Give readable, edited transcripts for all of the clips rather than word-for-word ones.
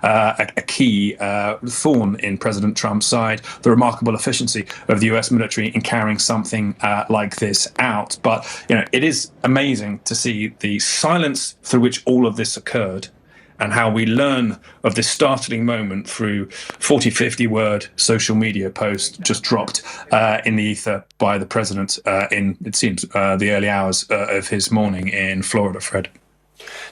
a key thorn in President Trump's side, the remarkable efficiency of the US military in carrying something like this out. But, it is amazing to see the silence through which all of this occurred, and how we learn of this startling moment through 40, 50-word social media post just dropped in the ether by the president in, it seems, the early hours of his morning in Florida, Fred.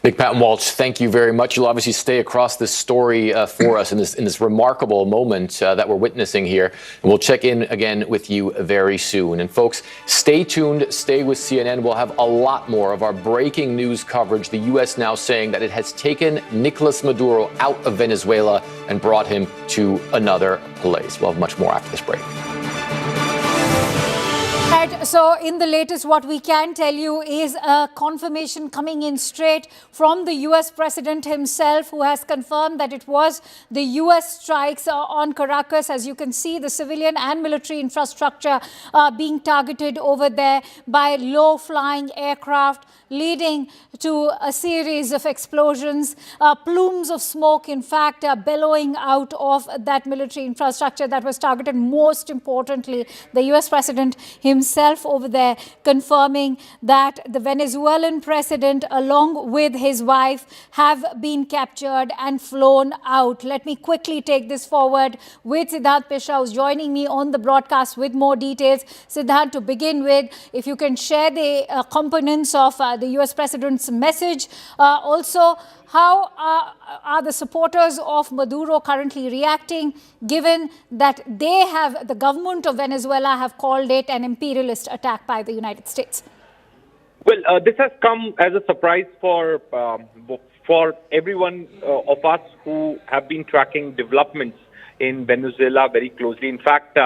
Nick Patton Walsh, thank you very much. You'll obviously stay across this story for us in this remarkable moment that we're witnessing here. And we'll check in again with you very soon. And folks, stay tuned, stay with CNN. We'll have a lot more of our breaking news coverage. The U.S. now saying that it has taken Nicolas Maduro out of Venezuela and brought him to another place. We'll have much more after this break. So in the latest, what we can tell you is a confirmation coming in straight from the U.S. president himself, who has confirmed that it was the U.S. strikes on Caracas. As you can see, the civilian and military infrastructure being targeted over there by low-flying aircraft, leading to a series of explosions, plumes of smoke, in fact, bellowing out of that military infrastructure that was targeted. Most importantly, the U.S. president himself over there confirming that the Venezuelan president, along with his wife, have been captured and flown out. Let me quickly take this forward with Siddharth Mishra, who's joining me on the broadcast with more details. Siddharth, to begin with, if you can share the components of the U.S. president's message. Also, how are the supporters of Maduro currently reacting, given that the government of Venezuela have called it an imperialist attack by the United States? Well, this has come as a surprise for everyone of us who have been tracking developments in Venezuela very closely. In fact,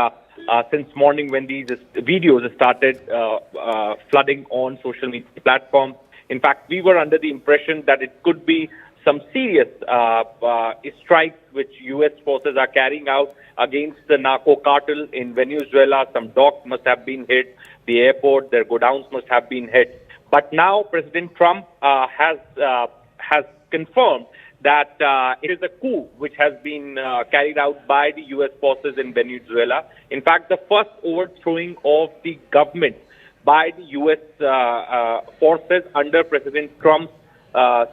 since morning when these videos started flooding on social media platforms, in fact, we were under the impression that it could be some serious strikes which U.S. forces are carrying out against the narco cartel in Venezuela. Some docks must have been hit, the airport, their godowns must have been hit. But now President Trump has confirmed that it is a coup which has been carried out by the U.S. forces in Venezuela. In fact, the first overthrowing of the government by the U.S. Forces under President Trump's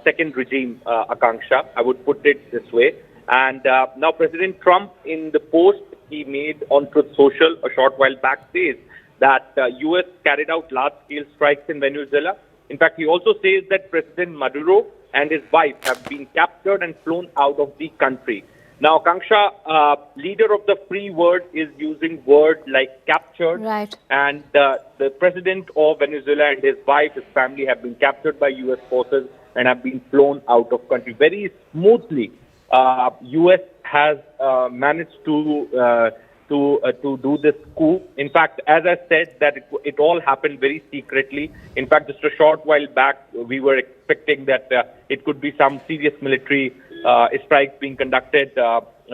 second regime, Akanksha, I would put it this way. And now President Trump, in the post he made on Truth Social a short while back, says that U.S. carried out large-scale strikes in Venezuela. In fact, he also says that President Maduro and his wife have been captured and flown out of the country. Now, Akanksha, leader of the free world, is using words like captured. Right. And the president of Venezuela and his wife, his family, have been captured by U.S. forces and have been flown out of country. Very smoothly, U.S. has managed to do this coup. In fact, as I said, that it all happened very secretly. In fact, just a short while back, we were expecting that it could be some serious military strikes being conducted,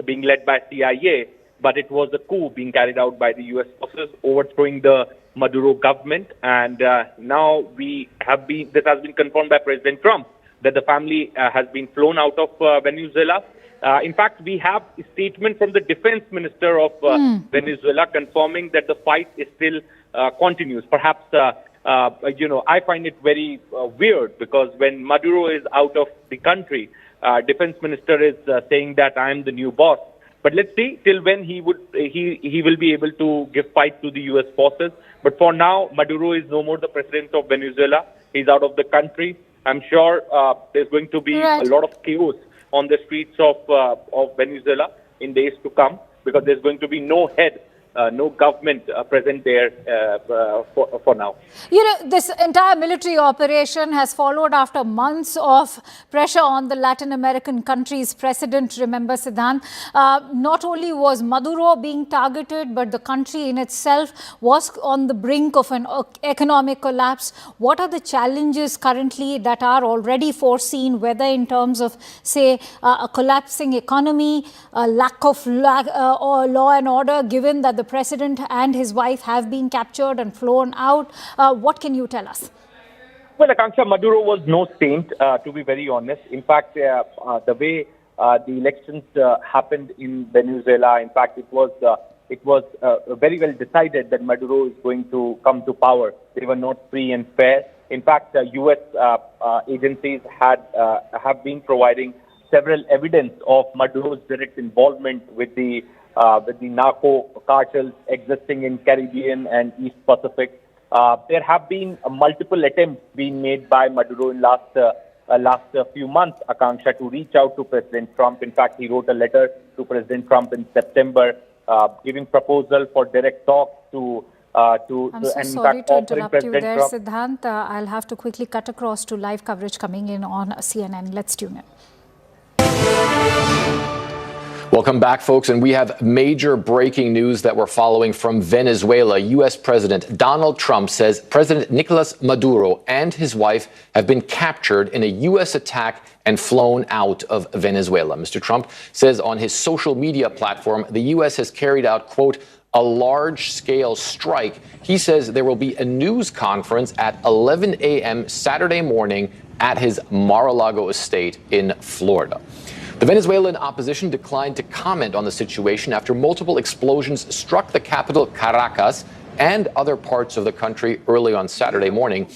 being led by CIA, but it was a coup being carried out by the U.S. forces, overthrowing the Maduro government. And now this has been confirmed by President Trump, that the family has been flown out of Venezuela. In fact, we have a statement from the defense minister of Venezuela confirming that the fight is still continues. Perhaps, I find it very weird, because when Maduro is out of the country, defense minister is saying that I am the new boss. But let's see till when he will be able to give fight to the U.S. forces. But for now, Maduro is no more the president of Venezuela. He's out of the country. I'm sure there's going to be a lot of chaos on the streets of Venezuela in days to come, because there's going to be no head, no government present there for now. This entire military operation has followed after months of pressure on the Latin American countries. President, remember, Siddharth, not only was Maduro being targeted, but the country in itself was on the brink of an economic collapse. What are the challenges currently that are already foreseen, whether in terms of, say, a collapsing economy, a lack of law and order, given that the president and his wife have been captured and flown out? What can you tell us? Well, Akanksha, Maduro was no saint, to be very honest. In fact, the way the elections happened in Venezuela. In fact, it was very well decided that Maduro is going to come to power. They were not free and fair. In fact, U.S. Agencies have been providing several evidence of Maduro's direct involvement with the narco cartels existing in Caribbean and East Pacific. There have been multiple attempts being made by Maduro in last few months, Akanksha, to reach out to President Trump. In fact, he wrote a letter to President Trump in September, giving proposal for direct talks I'm so sorry to interrupt you there, Trump. Siddhant. I'll have to quickly cut across to live coverage coming in on CNN. Let's tune in. Welcome back, folks. And we have major breaking news that we're following from Venezuela. U.S. President Donald Trump says President Nicolas Maduro and his wife have been captured in a U.S. attack and flown out of Venezuela. Mr. Trump says on his social media platform, the U.S. has carried out, quote, a large-scale strike. He says there will be a news conference at 11 a.m. Saturday morning at his Mar-a-Lago estate in Florida. The Venezuelan opposition declined to comment on the situation after multiple explosions struck the capital Caracas and other parts of the country early on Saturday morning.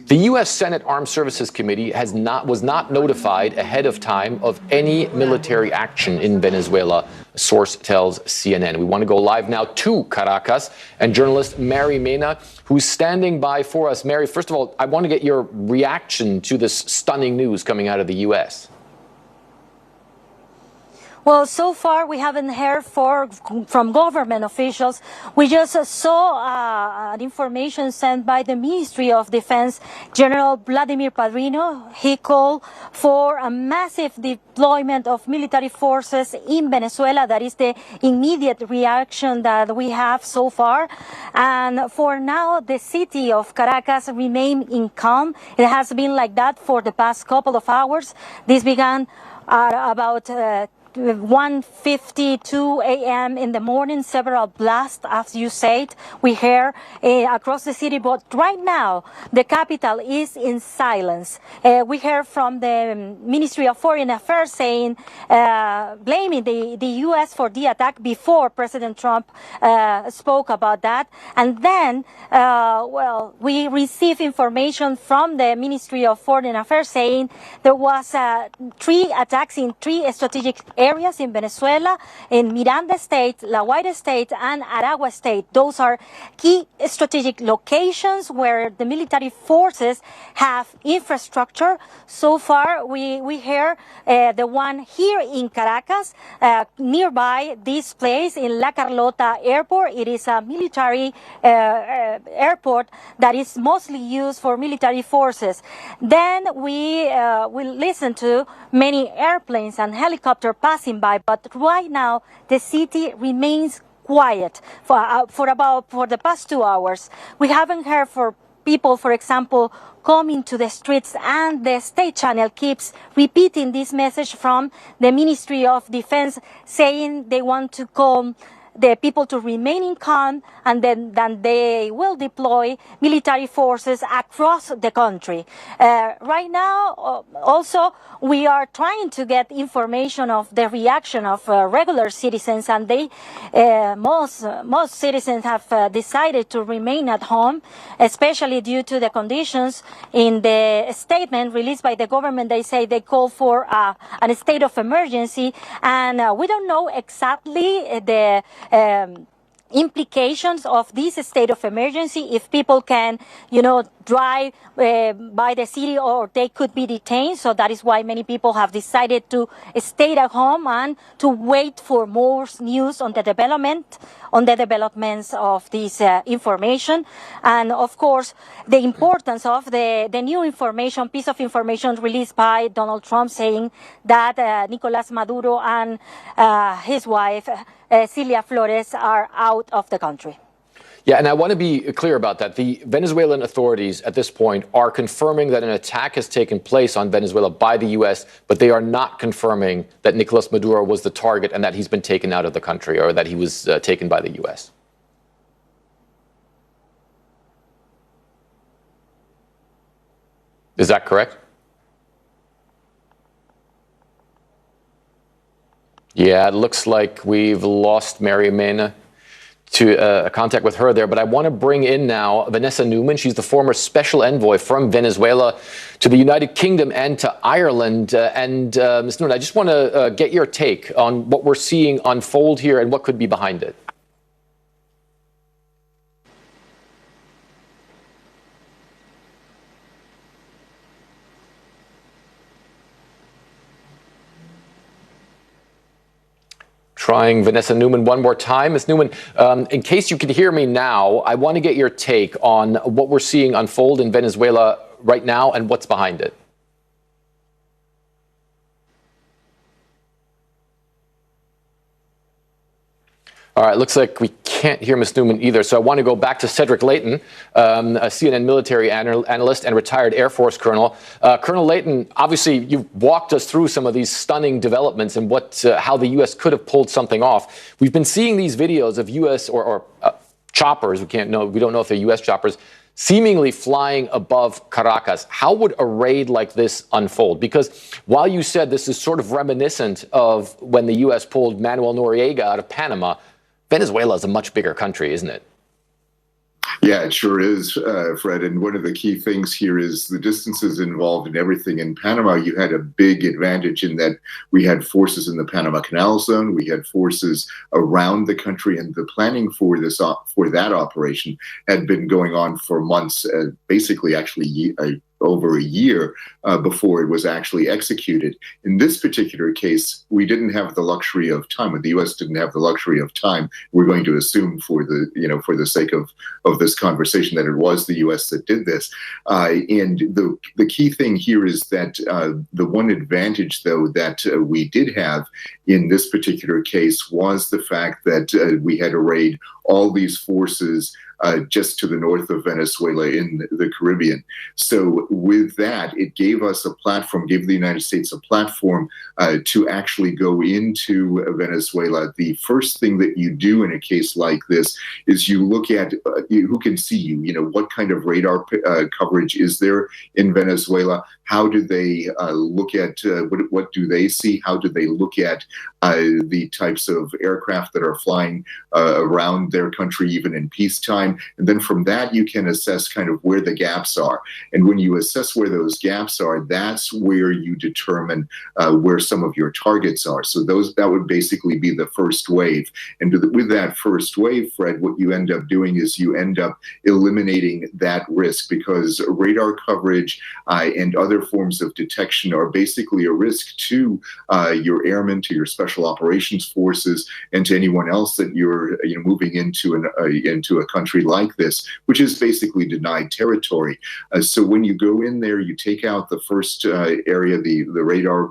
The U.S. Senate Armed Services Committee was not notified ahead of time of any military action in Venezuela, a source tells CNN. We want to go live now to Caracas and journalist Mary Mena, who's standing by for us. Mary, first of all, I want to get your reaction to this stunning news coming out of the U.S. Well, so far we haven't heard from government officials. We just saw an information sent by the Ministry of Defense, General Vladimir Padrino. He called for a massive deployment of military forces in Venezuela. That is the immediate reaction that we have so far. And for now, the city of Caracas remains in calm. It has been like that for the past couple of hours. This began about 1:52 a.m. in the morning. Several blasts, as you said, we hear across the city. But right now, the capital is in silence. We heard from the Ministry of Foreign Affairs saying, blaming the U.S. for the attack before President Trump spoke about that. And then, well, we received information from the Ministry of Foreign Affairs saying there was 3 attacks in 3 strategic areas in Venezuela, in Miranda State, La Guaira State, and Aragua State. Those are key strategic locations where the military forces have infrastructure. So far, we hear the one here in Caracas, nearby this place in La Carlota Airport. It is a military airport that is mostly used for military forces. Then we will listen to many airplanes and helicopters passing by, but right now the city remains quiet for the past 2 hours. We haven't heard for people, for example, coming to the streets, and the state channel keeps repeating this message from the Ministry of Defense, saying they want to calm the people to remain in calm, and then they will deploy military forces across the country. Right now, also, we are trying to get information of the reaction of regular citizens, and most citizens have decided to remain at home, especially due to the conditions. In the statement released by the government, they say they call for a state of emergency, and we don't know exactly the implications of this state of emergency, if people can, drive by the city, or they could be detained. So that is why many people have decided to stay at home and to wait for more news on the developments of this information. And of course, the importance of the new piece of information released by Donald Trump, saying that Nicolas Maduro and his wife, Cilia Flores, are out of the country. Yeah, and I want to be clear about that. The Venezuelan authorities at this point are confirming that an attack has taken place on Venezuela by the U.S., but they are not confirming that Nicolas Maduro was the target and that he's been taken out of the country, or that he was taken by the U.S. Is that correct? Yeah, it looks like we've lost Mary Mena to contact with her there. But I want to bring in now Vanessa Newman. She's the former special envoy from Venezuela to the United Kingdom and to Ireland. Ms. Newman, I just want to get your take on what we're seeing unfold here and what could be behind it. Trying Vanessa Newman one more time. Ms. Newman, in case you can hear me now, I want to get your take on what we're seeing unfold in Venezuela right now and what's behind it. All right, looks like we can't hear Ms. Newman either. So I want to go back to Cedric Leighton, a CNN military analyst and retired Air Force colonel. Colonel Leighton, obviously you've walked us through some of these stunning developments and how the U.S. could have pulled something off. We've been seeing these videos of U.S. or choppers. We don't know if they're U.S. choppers seemingly flying above Caracas. How would a raid like this unfold? Because while you said this is sort of reminiscent of when the U.S. pulled Manuel Noriega out of Panama, Venezuela is a much bigger country, isn't it? Yeah, it sure is, Fred. And one of the key things here is the distances involved in everything. In Panama, you had a big advantage in that we had forces in the Panama Canal Zone, we had forces around the country, and the planning for that operation had been going on for months, basically actually over a year before it was actually executed. In this particular case, we didn't have the luxury of time, or the U.S. didn't have the luxury of time. We're going to assume for the sake of this conversation that it was the U.S. that did this. And the key thing here is that the one advantage, though, that we did have in this particular case was the fact that we had arrayed all these forces just to the north of Venezuela in the Caribbean. So with that, it gave us a platform, gave the United States a platform to actually go into Venezuela. The first thing that you do in a case like this is you look at who can see you, what kind of radar coverage is there in Venezuela? How do they look at, what do they see? How do they look at the types of aircraft that are flying around their country, even in peacetime? And then from that, you can assess kind of where the gaps are. And when you assess where those gaps are, that's where you determine where some of your targets are. So that would basically be the first wave. And with that first wave, Fred, what you end up doing is you end up eliminating that risk, because radar coverage and other forms of detection are basically a risk to your airmen, to your special operations forces, and to anyone else that you're moving into a country like this, which is basically denied territory. So when you go in there, you take out the first area, the radar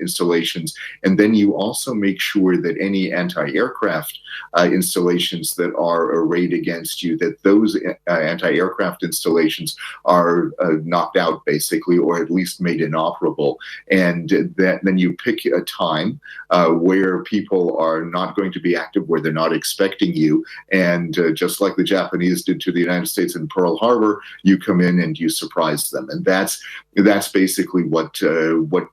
installations, and then you also make sure that any anti-aircraft installations that are arrayed against you, that those anti-aircraft installations are knocked out, basically, or at least made inoperable. And then you pick a time where people are not going to be active, where they're not expecting you, and just like the Japanese did to the United States in Pearl Harbor, you come in and you surprise them. And that's basically what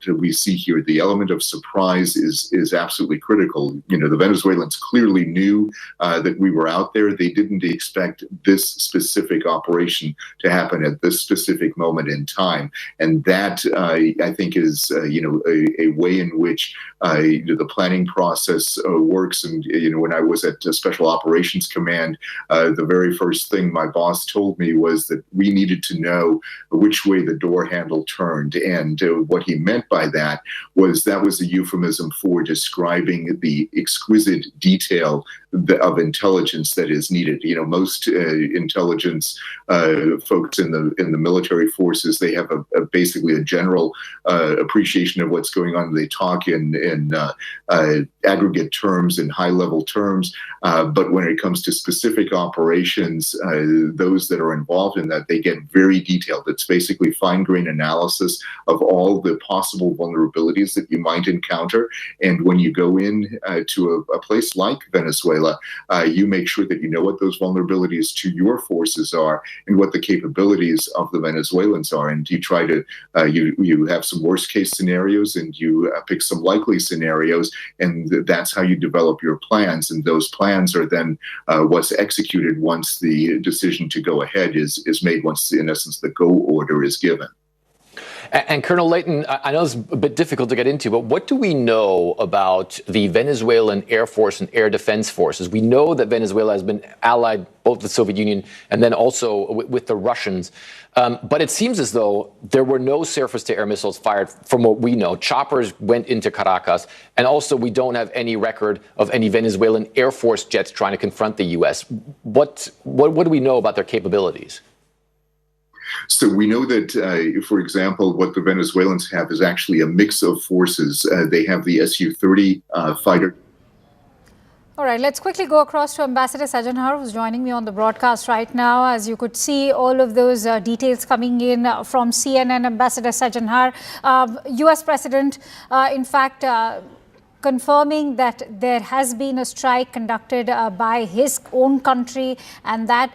we see here. The element of surprise is absolutely critical. The Venezuelans clearly knew that we were out there. They didn't expect this specific operation to happen at this specific moment in time. And that, I think, is a way in which the planning process works. And when I was at Special Operations Command, the very first thing my boss told me was that we needed to know which way the door handle turned. And what he meant by that was a euphemism for describing the exquisite detail of intelligence that is needed. Most intelligence folks in the military forces, they have basically a general appreciation of what's going on. They talk in aggregate terms, in high-level terms, but when it comes to specific operations, those that are involved in that, they get very detailed. It's basically fine-grained analysis of all the possible vulnerabilities that you might encounter. And when you go in to a place like Venezuela, you make sure that you know what those vulnerabilities to your forces are and what the capabilities of the Venezuelans are. And you try to, you have some worst case scenarios and you pick some likely scenarios, and that's how you develop your plans. And those plans are then what's executed once the decision to go ahead is made, once, in essence, the go order is given. And Colonel Layton, I know it's a bit difficult to get into, but what do we know about the Venezuelan Air Force and Air Defense Forces? We know that Venezuela has been allied both with the Soviet Union and then also with the Russians. But it seems as though there were no surface-to-air missiles fired from what we know. Choppers went into Caracas. And also we don't have any record of any Venezuelan Air Force jets trying to confront the U.S. What do we know about their capabilities? So we know that, for example, what the Venezuelans have is actually a mix of forces. They have the Su-30 fighter. All right, let's quickly go across to Ambassador Sajanhar, who's joining me on the broadcast right now. As you could see, all of those details coming in from CNN. Ambassador Sajanhar, U.S. President, in fact, confirming that there has been a strike conducted by his own country, and that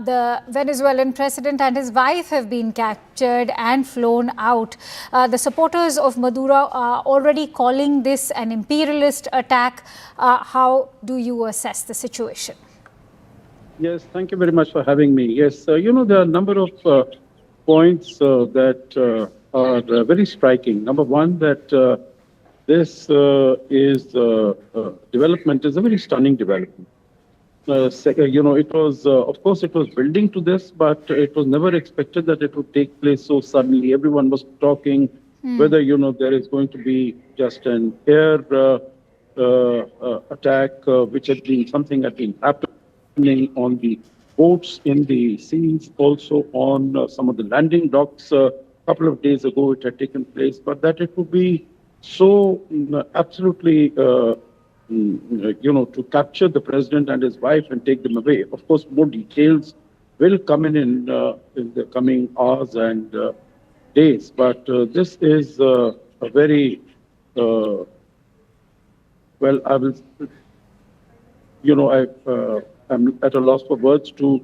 the Venezuelan president and his wife have been captured and flown out. The supporters of Maduro are already calling this an imperialist attack. How do you assess the situation? Yes, thank you very much for having me. Yes, you know, there are a number of points that are very striking. Number one, that this development is a very stunning development. You know, it was, of course, it was building to this, but it was never expected that it would take place so suddenly. Everyone was talking whether, you know, there is going to be just an air attack, which had been something that had been happening on the boats in the seas, also on some of the landing docks. A couple of days ago, it had taken place, but that it would be so absolutely you know, to capture the president and his wife and take them away. Of course, more details will come in the coming hours and days. But this is a very, well, I will, you know, I'm at a loss for words to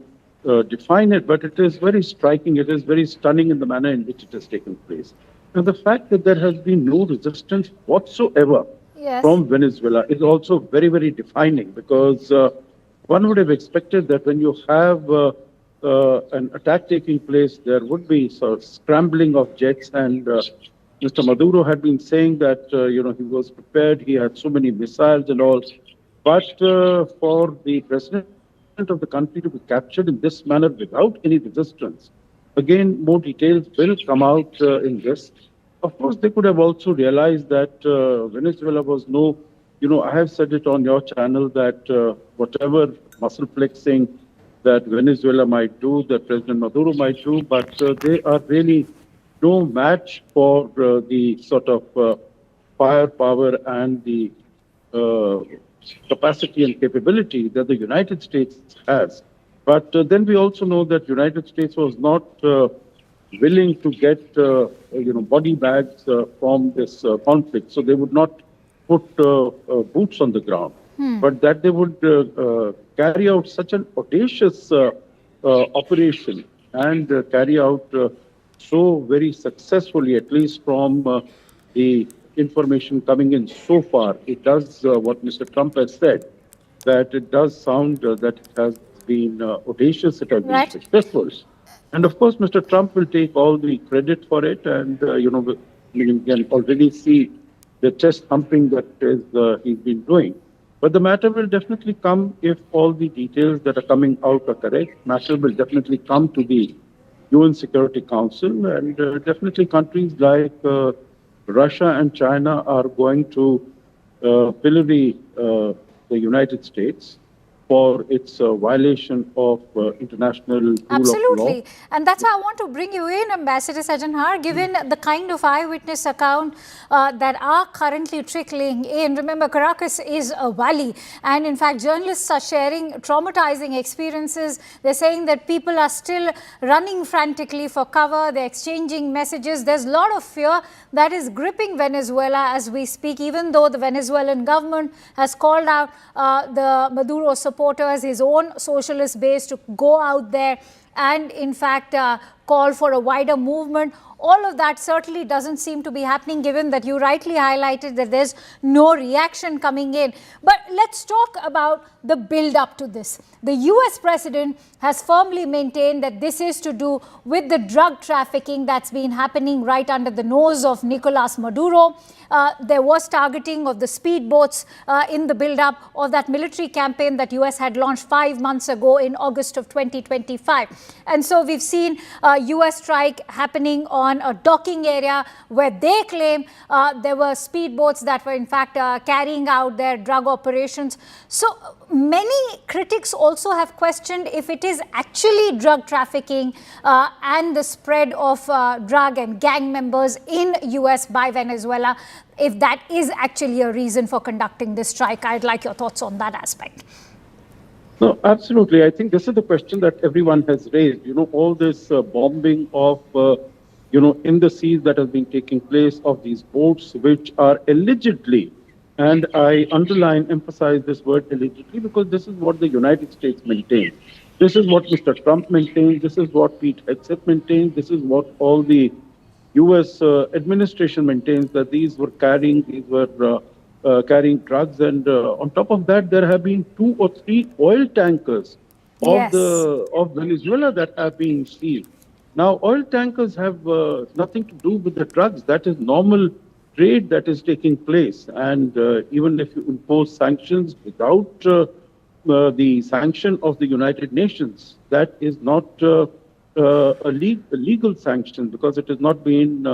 define it, but it is very striking. It is very stunning in the manner in which it has taken place. And the fact that there has been no resistance whatsoever from Venezuela is also very, very defining, because one would have expected that when you have an attack taking place, there would be sort of scrambling of jets. And Mr. Maduro had been saying that, you know, he was prepared, he had so many missiles and all. But for the president of the country to be captured in this manner without any resistance, again, more details will come out in this. Of course, they could have also realized that Venezuela was no, you know, I have said it on your channel that whatever muscle flexing that Venezuela might do, that President Maduro might do, but they are really no match for the sort of firepower and the capacity and capability that the United States has. But then we also know that United States was not willing to get, you know, body bags from this conflict. So they would not put boots on the ground, but that they would carry out such an audacious operation and carry out so very successfully, at least from the information coming in so far. It does what Mr. Trump has said, that it does sound that it has been audacious, it has been successful. And of course, Mr. Trump will take all the credit for it. And, you know, you can already see the chest thumping that is, he's been doing. But the matter will definitely come if all the details that are coming out are correct. Matter will definitely come to the UN Security Council. And definitely countries like Russia and China are going to pillory the United States. for its violation of international rule Absolutely. of law. And that's why I want to bring you in, Ambassador Sajanhar, given the kind of eyewitness account that are currently trickling in. Remember, Caracas is a valley. And in fact, journalists are sharing traumatizing experiences. They're saying that people are still running frantically for cover. They're exchanging messages. There's a lot of fear that is gripping Venezuela as we speak, even though the Venezuelan government has called out the Maduro supporters, his own socialist base, to go out there and in fact call for a wider movement. All of that certainly doesn't seem to be happening, given that you rightly highlighted that there's no reaction coming in. But let's talk about the build up to this. The US president has firmly maintained that this is to do with the drug trafficking that's been happening right under the nose of Nicolas Maduro. There was targeting of the speedboats in the build-up of that military campaign that US had launched 5 months ago in August of 2025. And so we've seen US strike happening on a docking area where they claim there were speedboats that were in fact carrying out their drug operations. So many critics also have questioned if it is actually drug trafficking and the spread of drug and gang members in US by Venezuela, if that is actually a reason for conducting this strike. I'd like your thoughts on that aspect. No, absolutely. I think this is the question that everyone has raised. You know, all this bombing of, in the seas that has been taking place of these boats, which are allegedly, and I underline, emphasize this word allegedly, because this is what the United States maintains. This is what Mr. Trump maintains. This is what Pete Hegseth maintains. This is what all the U.S. Administration maintains, that these were carrying drugs, and on top of that, there have been 2 or 3 oil tankers of Venezuela that have been seized. Now, oil tankers have nothing to do with the drugs. That is normal trade that is taking place, and even if you impose sanctions without the sanction of the United Nations, that is not a legal sanction, because it has not been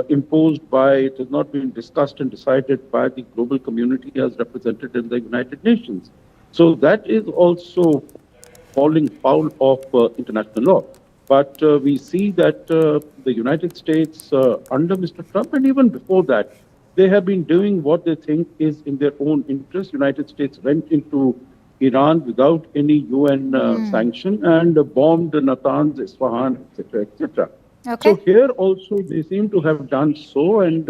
imposed by, it has not been discussed and decided by the global community as represented in the United Nations. So that is also falling foul of international law. But we see that the United States, under Mr. Trump, and even before that, they have been doing what they think is in their own interest. United States went into Iran without any UN sanction and bombed Natanz, Isfahan, etc., etc. Okay. So here also they seem to have done so, and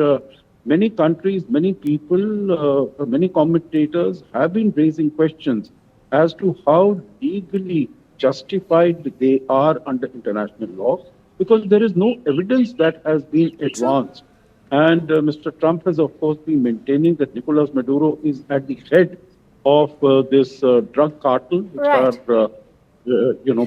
many countries, many people, many commentators have been raising questions as to how legally justified they are under international law, because there is no evidence that has been advanced. And Mr. Trump has, of course, been maintaining that Nicolas Maduro is at the head of this drug cartel, which are,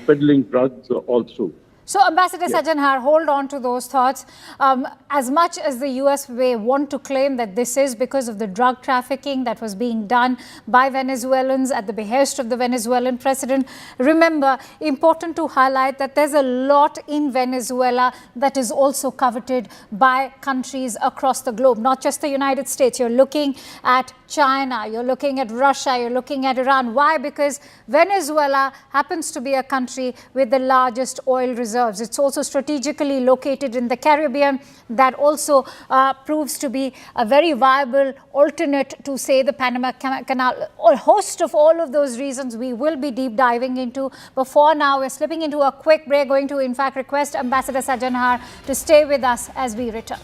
peddling drugs also. So, Ambassador Sajanhar, hold on to those thoughts. As much as the US may want to claim that this is because of the drug trafficking that was being done by Venezuelans at the behest of the Venezuelan president, remember, important to highlight that there's a lot in Venezuela that is also coveted by countries across the globe, not just the United States. You're looking at China, you're looking at Russia, you're looking at Iran. Why? Because Venezuela happens to be a country with the largest oil reserves. It's also strategically located in the Caribbean. That also proves to be a very viable alternate to, say, the Panama Canal. A host of all of those reasons we will be deep diving into. But for now, we're slipping into a quick break, going to, in fact, request Ambassador Sajanhar to stay with us as we return.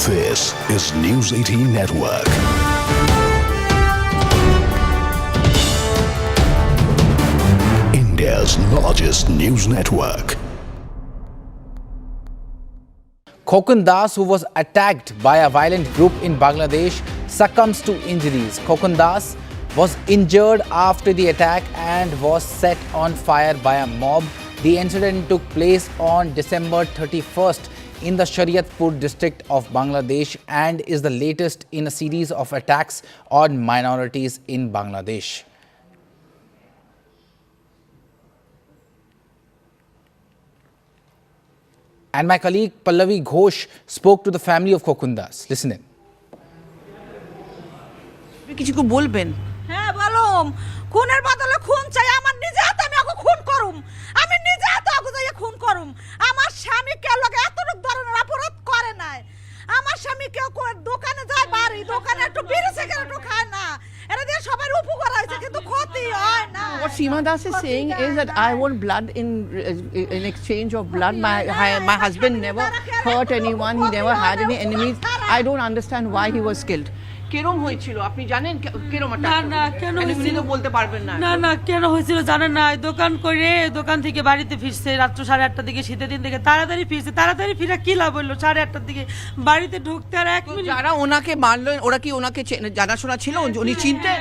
This is News 18 Network. India's largest news network. Khokun Das, who was attacked by a violent group in Bangladesh, succumbs to injuries. Khokun Das was injured after the attack and was set on fire by a mob. The incident took place on December 31st in the Shariatpur district of Bangladesh and is the latest in a series of attacks on minorities in Bangladesh. And my colleague Pallavi Ghosh spoke to the family of Kokundas. Listen in. কিছু বলবেন? হ্যাঁ বলুম, খুনের বদলে খুন চাই। আমার নিজে হাতে আমি ওকে খুন করুম, আমি নিজে হাতে ওকে যাইয়া খুন করুম। আমার স্বামী কেউ লোক এত ধরনের অপরাধ করে নাই। আমার স্বামী কেউ দোকানে যায়, বাড়ি দোকানে একটু বিড়ি সিগারেটও খায় না। এরা দিয়ে সবার উপকার হয়েছে, কিন্তু ক্ষতি হয় না। What Seema Das is saying is that I want blood in exchange of blood. My husband never hurt anyone. He never had any enemies. I don't understand why he was killed. কেরম হয়েছিল আপনি জানেন? কেরম না কেন হয়েছিল বলতে পারবেন না? না কেন হয়েছিল জানেন না? দোকান করে দোকান থেকে বাড়িতে ফিরছে রাত্র 8:30টার দিকে, শীতের দিন থেকে তাড়াতাড়ি ফিরছে। তাড়াতাড়ি ফিরা কি লাভ হলো? 8:30টার দিকে বাড়িতে ঢুকতে আর 1 মিনিট। যারা ওনাকে মারলো ওরা কি ওনাকে জানাশোনা ছিল? উনি চিনতেন?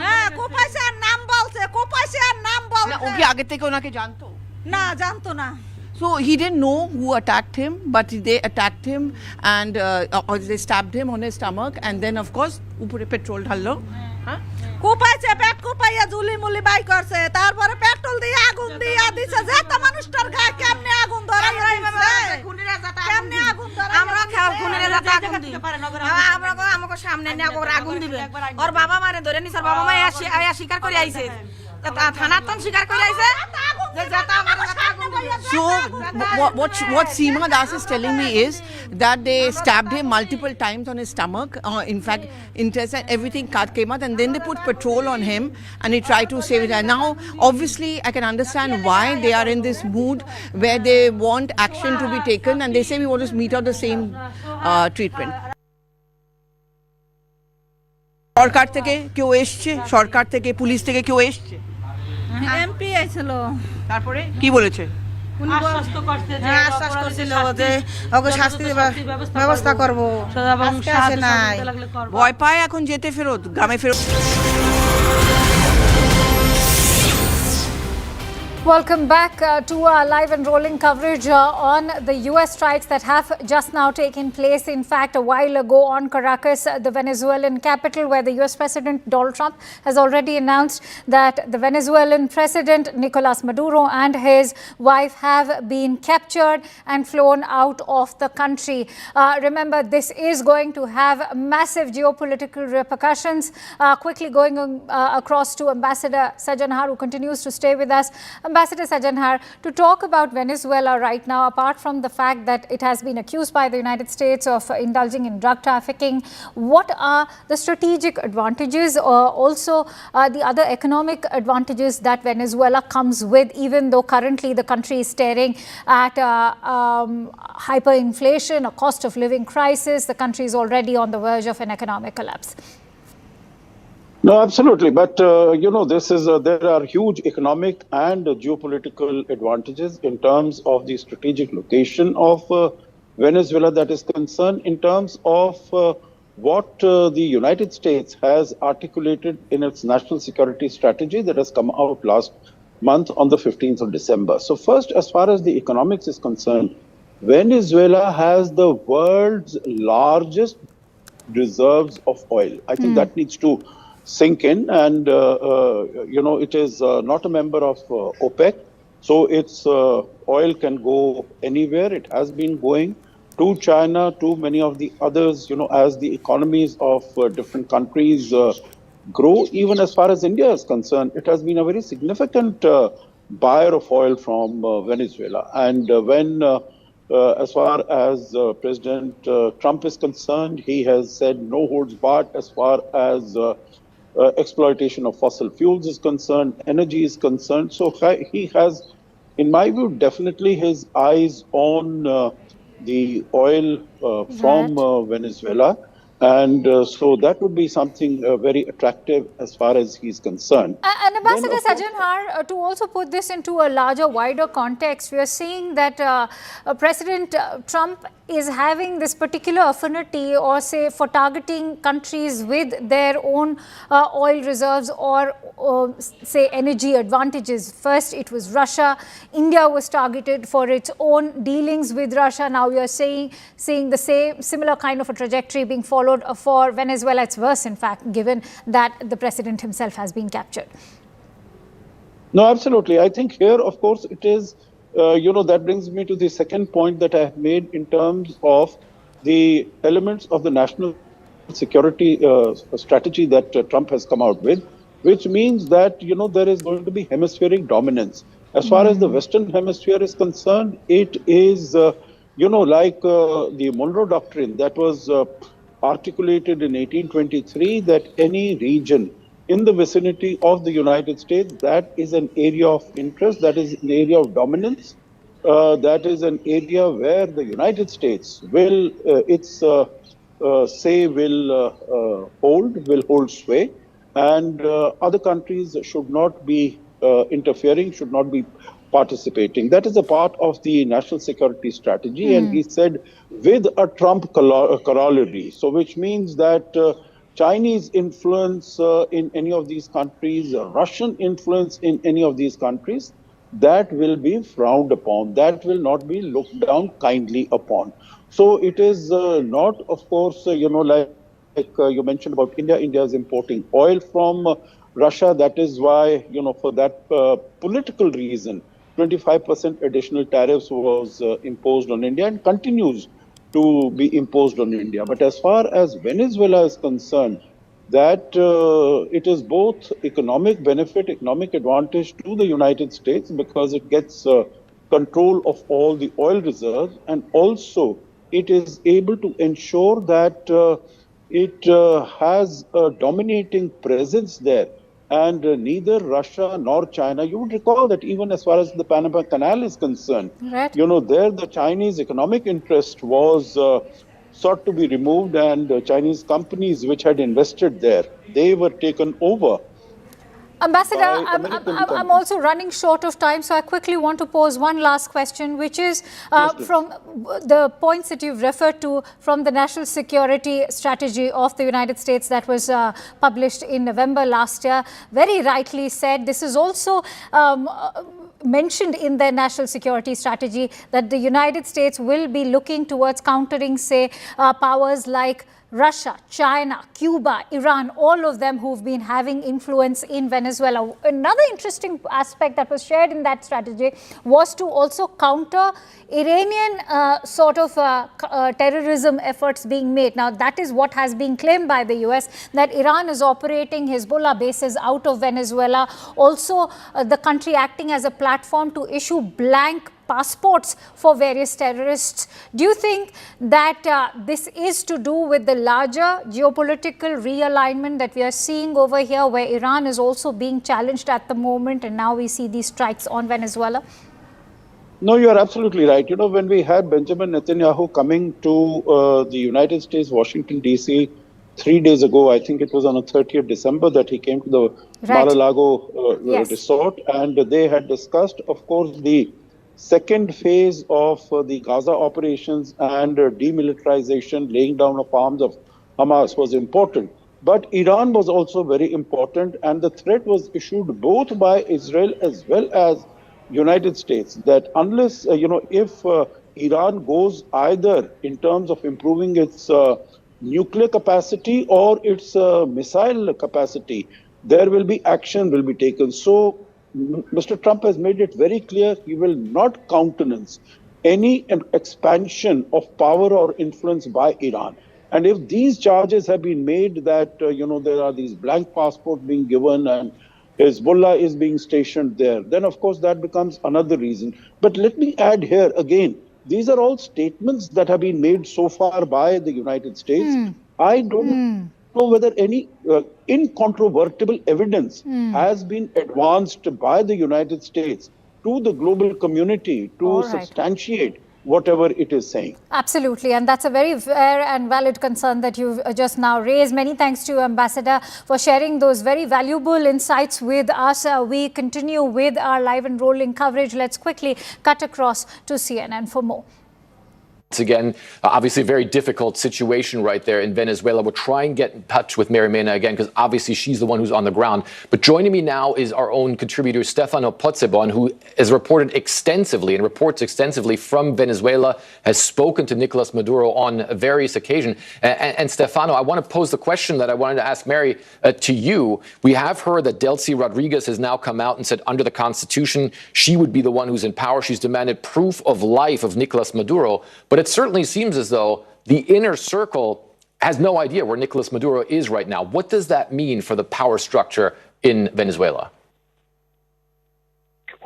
হ্যাঁ, কোপাইছে আর নাম বলছে, কোপাইছে আর নাম বলছে। ও কি আগে থেকে ওনাকে জানতো? না, জানতো না। So he didn't know who attacked him, but they attacked him and they stabbed him on his stomach, and then of course upore petrol ঢাললো। কোপাইছে, পেট কোপাইয়া ঝুলি মুলি বাই করছে, তারপরে পেট্রোল দিয়ে আগুন দিয়া দিছে। যেটা মানুষটার গায়ে কেমনে আগুন ধরাই দিছে, কেমনে আগুন ধরাই। আমরা খুনিরা যাতে আগুন দিই, আমরা আমাকে সামনে নিয়ে আগুন দিবে। ওর বাবা মারে ধরে নিছে, বাবা মা আয়া স্বীকার করে আইছে, থানার তো স্বীকার করে আইছে। So what Seema Das is telling me is that they stabbed him multiple times on his stomach. In fact, intestine, everything came out, and then they put petrol on him and he tried to save it. And now, obviously, I can understand why they are in this mood where they want action to be taken, and they say we want to meet out the same treatment. সরকার থেকে কেউ এসছে? সরকার থেকে, police থেকে কেউ এসছে? MP আইছিল। তারপরে কি বলেছে? আশ্বাস করছিল যে ওকে শাস্তি ব্যবস্থা করবো। ভয় পায় এখন যেতে, ফেরত গ্রামে ফেরত। Welcome back to our live and rolling coverage on the US strikes that have just now taken place. In fact, a while ago on Caracas, the Venezuelan capital, where the US President Donald Trump has already announced that the Venezuelan President Nicolas Maduro and his wife have been captured and flown out of the country. Remember, this is going to have massive geopolitical repercussions. Quickly going across to Ambassador Sajanhar, who continues to stay with us. Ambassador Sajanhar, to talk about Venezuela right now, apart from the fact that it has been accused by the United States of indulging in drug trafficking, what are the strategic advantages or also the other economic advantages that Venezuela comes with, even though currently the country is staring at hyperinflation, a cost of living crisis? The country is already on the verge of an economic collapse. No, absolutely. But, this is there are huge economic and geopolitical advantages in terms of the strategic location of Venezuela that is concerned, in terms of what the United States has articulated in its national security strategy that has come out last month on the 15th of December. So first, as far as the economics is concerned, Venezuela has the world's largest reserves of oil. I think that needs to sink in, and it is not a member of OPEC, so its oil can go anywhere. It has been going to China, to many of the others, as the economies of different countries grow. Even as far as India is concerned, it has been a very significant buyer of oil from Venezuela. And when as far as President Trump is concerned, he has said no holds barred as far as exploitation of fossil fuels is concerned, energy is concerned. So he has, in my view, definitely his eyes on the oil from Venezuela. And so that would be something very attractive as far as he's concerned. And Ambassador Sajanhar, to also put this into a larger, wider context, we are seeing that President Trump is having this particular affinity, or say for targeting countries with their own oil reserves or say energy advantages. First it was Russia. India was targeted for its own dealings with Russia. Now we are seeing the similar kind of a trajectory being followed for Venezuela. It's worse, in fact, given that the president himself has been captured. No, absolutely. I think here, of course, it is that brings me to the second point that I have made in terms of the elements of the national security strategy that Trump has come out with, which means that, there is going to be hemispheric dominance. As far as the Western Hemisphere is concerned, it is, like the Monroe Doctrine that was articulated in 1823, that any region in the vicinity of the United States, that is an area of interest, that is an area of dominance, that is an area where the United States will, its say, will hold sway, and other countries should not be interfering, should not be participating. That is a part of the national security strategy, and he said with a Trump corollary. So, which means that Chinese influence in any of these countries, Russian influence in any of these countries, that will be frowned upon. That will not be looked down kindly upon. So it is not, of course, like you mentioned about India. India is importing oil from Russia. That is why, for that political reason, 25% additional tariffs was imposed on India and continues to be imposed on India. But as far as Venezuela is concerned, that it is both economic benefit, economic advantage to the United States because it gets control of all the oil reserves, and also it is able to ensure that it has a dominating presence there. And neither Russia nor China, you would recall that even as far as the Panama Canal is concerned, Right. there the Chinese economic interest was sought to be removed, and Chinese companies which had invested there, they were taken over. Ambassador, I'm also running short of time, so I quickly want to pose one last question, which is from the points that you've referred to from the national security strategy of the United States that was published in November last year. Very rightly said, this is also mentioned in their national security strategy that the United States will be looking towards countering, say, powers like Russia, China, Cuba, Iran, all of them who've been having influence in Venezuela. Another interesting aspect that was shared in that strategy was to also counter Iranian terrorism efforts being made. Now, that is what has been claimed by the US, that Iran is operating Hezbollah bases out of Venezuela. Also, the country acting as a platform to issue blank passports for various terrorists. Do you think that this is to do with the larger geopolitical realignment that we are seeing over here, where Iran is also being challenged at the moment, and now we see these strikes on Venezuela? No, you are absolutely right. When we had Benjamin Netanyahu coming to the United States, Washington, D.C., 3 days ago, I think it was on the 30th December that he came to the Mar-a-Lago resort, and they had discussed, of course, the second phase of the Gaza operations and demilitarization, laying down of arms of Hamas was important. But Iran was also very important, and the threat was issued both by Israel as well as United States, that unless, if Iran goes either in terms of improving its nuclear capacity or its missile capacity, there will be action will be taken. So Mr. Trump has made it very clear he will not countenance any expansion of power or influence by Iran. And if these charges have been made that, there are these blank passports being given and Hezbollah is being stationed there, then of course that becomes another reason. But let me add here again, these are all statements that have been made so far by the United States. I don't know whether any incontrovertible evidence has been advanced by the United States to the global community to substantiate whatever it is saying. Absolutely, and that's a very fair and valid concern that you've just now raised. Many thanks to you, Ambassador, for sharing those very valuable insights with us. We continue with our live and rolling coverage. Let's quickly cut across to CNN for more. Again, obviously a very difficult situation right there in Venezuela. We'll try and get in touch with Mary Mena again, because obviously she's the one who's on the ground. But joining me now is our own contributor, Stefano Pozzebon, who has reported extensively and reports extensively from Venezuela, has spoken to Nicolas Maduro on various occasions. And Stefano, I want to pose the question that I wanted to ask Mary to you. We have heard that Delcy Rodriguez has now come out and said under the Constitution, she would be the one who's in power. She's demanded proof of life of Nicolas Maduro. But it certainly seems as though the inner circle has no idea where Nicolas Maduro is right now. What does that mean for the power structure in Venezuela?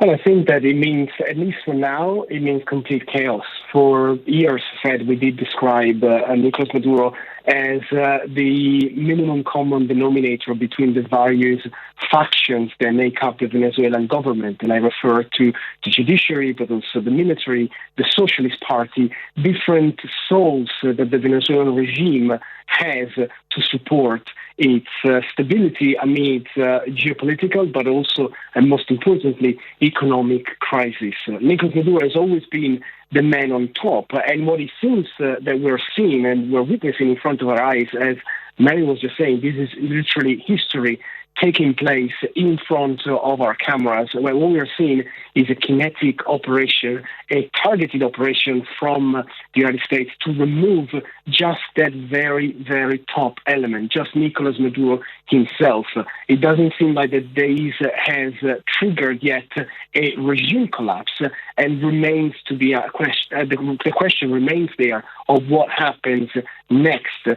Well, I think that it means, at least for now, it means complete chaos. For years, Fred, we did describe Nicolas Maduro as the minimum common denominator between the various factions that make up the Venezuelan government. And I refer to the judiciary, but also the military, the Socialist Party, different souls that the Venezuelan regime has to support its stability amid geopolitical, but also, and most importantly, economic crisis. Nicolas Maduro has always been the man on top, and what it seems that we're seeing and we're witnessing in front of our eyes, as Mary was just saying, this is literally history taking place in front of our cameras. What we are seeing is a kinetic operation, a targeted operation from the United States to remove just that very, very top element, just Nicolas Maduro himself. It doesn't seem like that this has triggered yet a regime collapse, and remains to be a question. The question remains there of what happens next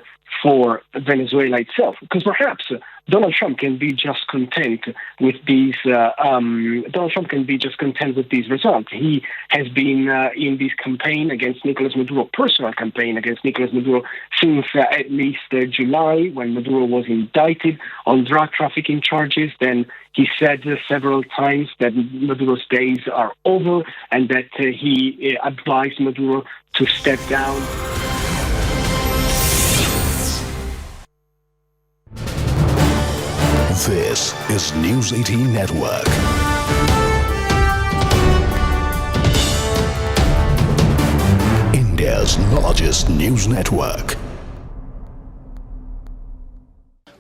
for Venezuela itself, because perhaps Donald Trump can be just content with these. Donald Trump can be just content with these results. He has been in this campaign against Nicolas Maduro, personal campaign against Nicolas Maduro, since at least July, when Maduro was indicted on drug trafficking charges. Then he said several times that Maduro's days are over, and that he advised Maduro to step down. This is News 18 Network. India's largest news network.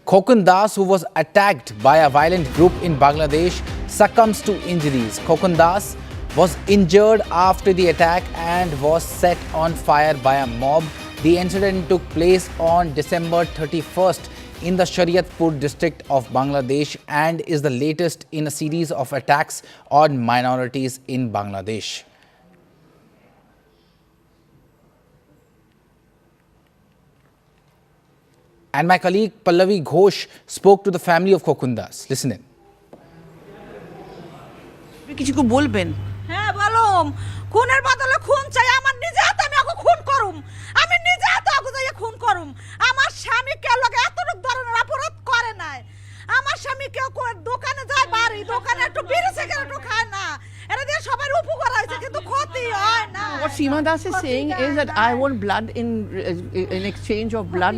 Khokun Das, who was attacked by a violent group in Bangladesh, succumbs to injuries. Khokun Das was injured after the attack and was set on fire by a mob. The incident took place on December 31st in the Shariatpur district of Bangladesh and is the latest in a series of attacks on minorities in Bangladesh. And my colleague Pallavi Ghosh spoke to the family of Khokun Das. Listen in. কিছু বলবেন? হ্যাঁ বলুম, খুনের বদলে খুন চাই। আমার নিজে হাতে আমি ওকে খুন করুম, আমি নিজে হাতে ওকে যাই খুন করুম। আমার স্বামী কেউ লোক এতটুক ধরনের অপরাধ করে নাই। আমার স্বামী কেউ দোকানে যায়, বাড়ি দোকানে একটু বিড়ি সিগারেটও খায় না। এটা দিয়ে সবার উপকার হয়েছে, কিন্তু ক্ষতি হয় না। What Seema Das is saying is that I want blood in exchange of blood.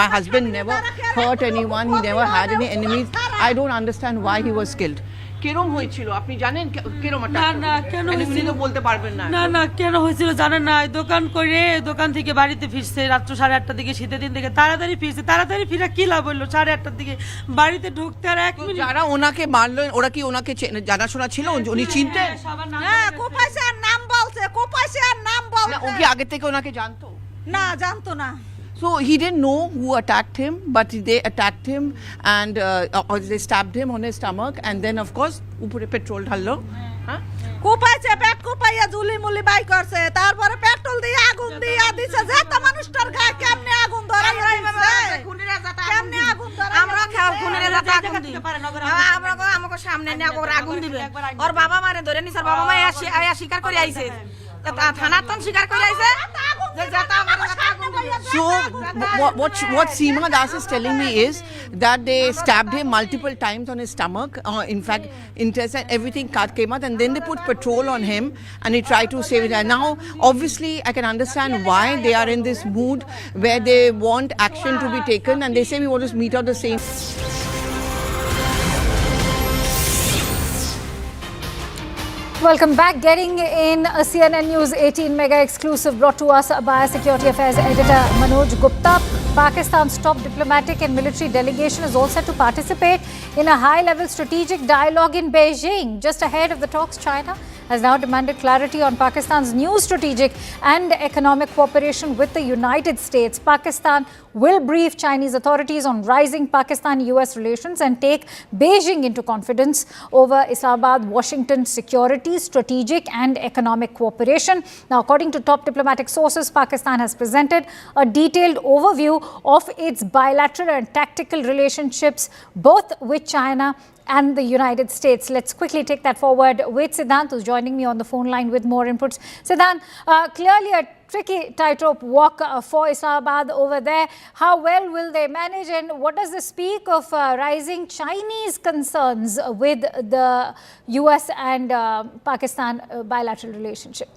My husband never hurt anyone. He never had any enemies. I don't understand why he was killed. কেরম হয়েছিল আপনি জানেন? কেরম না না কেন হয়েছিল বলতে পারবেন না? না না কেন হয়েছিল জানেন না? দোকান করে দোকান থেকে বাড়িতে ফিরছে রাত 8:30টার দিকে, শীতের দিন থেকে তাড়াতাড়ি ফিরছে। তাড়াতাড়ি ফিরে কি লাভ হলো? 8:30টার দিকে বাড়িতে ঢুকতে আর 1 মিনিট। যারা ওনাকে মারলো ওরা কি ওনাকে জানাশোনা ছিল? উনি চিনতেন? হ্যাঁ, কোপাইছে আর নাম বলছে, কোপাইছে আর নাম বলছে। ও কি আগে থেকে ওনাকে জানতো? না, জানতো না। So he didn't know who attacked him, but they attacked him and they stabbed him on his stomach, and then of course উপরে পেট্রোল ঢাললো। কোপাইছে, পেট কোপাইয়া ঝুলি মুলি বাই করছে, তারপরে পেট্রোল দিয়ে আগুন দিয়ে দিছে। যে তো মানুষটার গায়ে কেমনে আগুন ধরাই দিছে, খুনিরা যাতা কেমনে আগুন ধরাই। আমরা খুনিরা যাতা আগুন দিই, আমরা আমাকে সামনে নিয়ে আগুন দিবে। ওর বাবা মারে ধরে নিছে, বাবা মা আয়া স্বীকার করে আইছে, থানার তো স্বীকার করে আইছে যে যাতা আমাকে আগুন দিবে। So what Seema Das is telling me is that they stabbed him multiple times on his stomach. In fact, intestine, everything came out, and then they put petrol on him and he tried to save it. And now, obviously, I can understand why they are in this mood where they want action to be taken, and they say we want to meet out the same. Welcome back. Getting in a CNN News 18 mega exclusive brought to us by Security Affairs editor Manoj Gupta. Pakistan's top diplomatic and military delegation is all set to participate in a high-level strategic dialogue in Beijing. Just ahead of the talks, China has now demanded clarity on Pakistan's new strategic and economic cooperation with the United States. Pakistan will brief Chinese authorities on rising Pakistan-US relations and take Beijing into confidence over Islamabad-Washington security, strategic and economic cooperation. Now, according to top diplomatic sources, Pakistan has presented a detailed overview of its bilateral and tactical relationships, both with China and the United States. Let's quickly take that forward with Siddhant, who's joining me on the phone line with more inputs. Siddhant, clearly a tricky tightrope walk for Islamabad over there. How well will they manage, and what does this speak of rising Chinese concerns with the US and Pakistan bilateral relationship?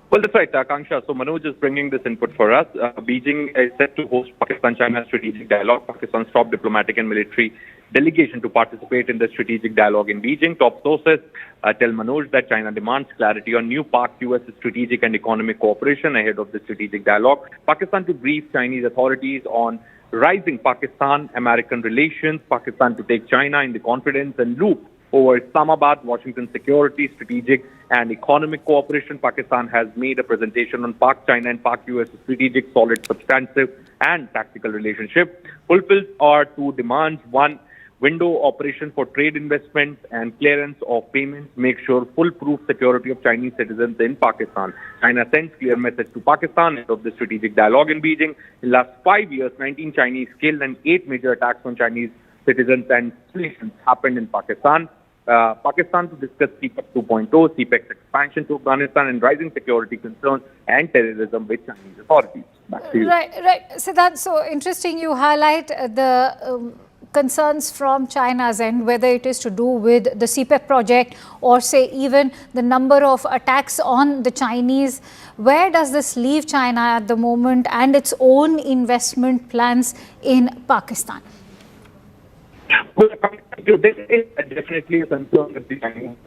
Well, that's right, Akanksha. So Manoj is bringing this input for us. Beijing is set to host Pakistan-China strategic dialogue. Pakistan's top diplomatic and military delegation to participate in the strategic dialogue in Beijing. Top sources tell Manoj that China demands clarity on new Pak-US strategic and economic cooperation ahead of the strategic dialogue. Pakistan to brief Chinese authorities on rising Pakistan-American relations. Pakistan to take China in the confidence and loop over Islamabad-Washington security, strategic and economic cooperation. Pakistan has made a presentation on Pak-China and Pak-US strategic, solid, substantive and tactical relationship. Fulfills our two demands. One, window operation for trade investments and clearance of payments. Make sure foolproof security of Chinese citizens in Pakistan. China sends clear message to Pakistan of the strategic dialogue in Beijing. In last 5 years, 19 Chinese killed and 8 major attacks on Chinese citizens and civilians happened in Pakistan. Pakistan to discuss CPEC 2.0, CPEC's expansion to Afghanistan and rising security concerns and terrorism with Chinese authorities. Back to you. Right. Siddhant, so interesting you highlight the concerns from China's end, whether it is to do with the CPEC project or say even the number of attacks on the Chinese. Where does this leave China at the moment and its own investment plans in Pakistan? Well, there is definitely a concern with the Chinese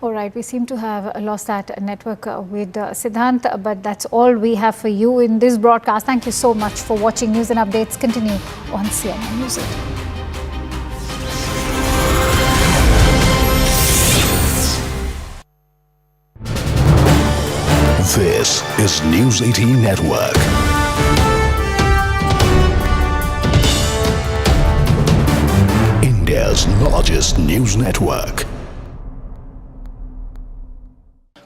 All right, we seem to have lost that network with Siddhant, but that's all we have for you in this broadcast. Thank you so much for watching. News and updates continue on CNN News 18. This is News 18 Network. India's largest news network.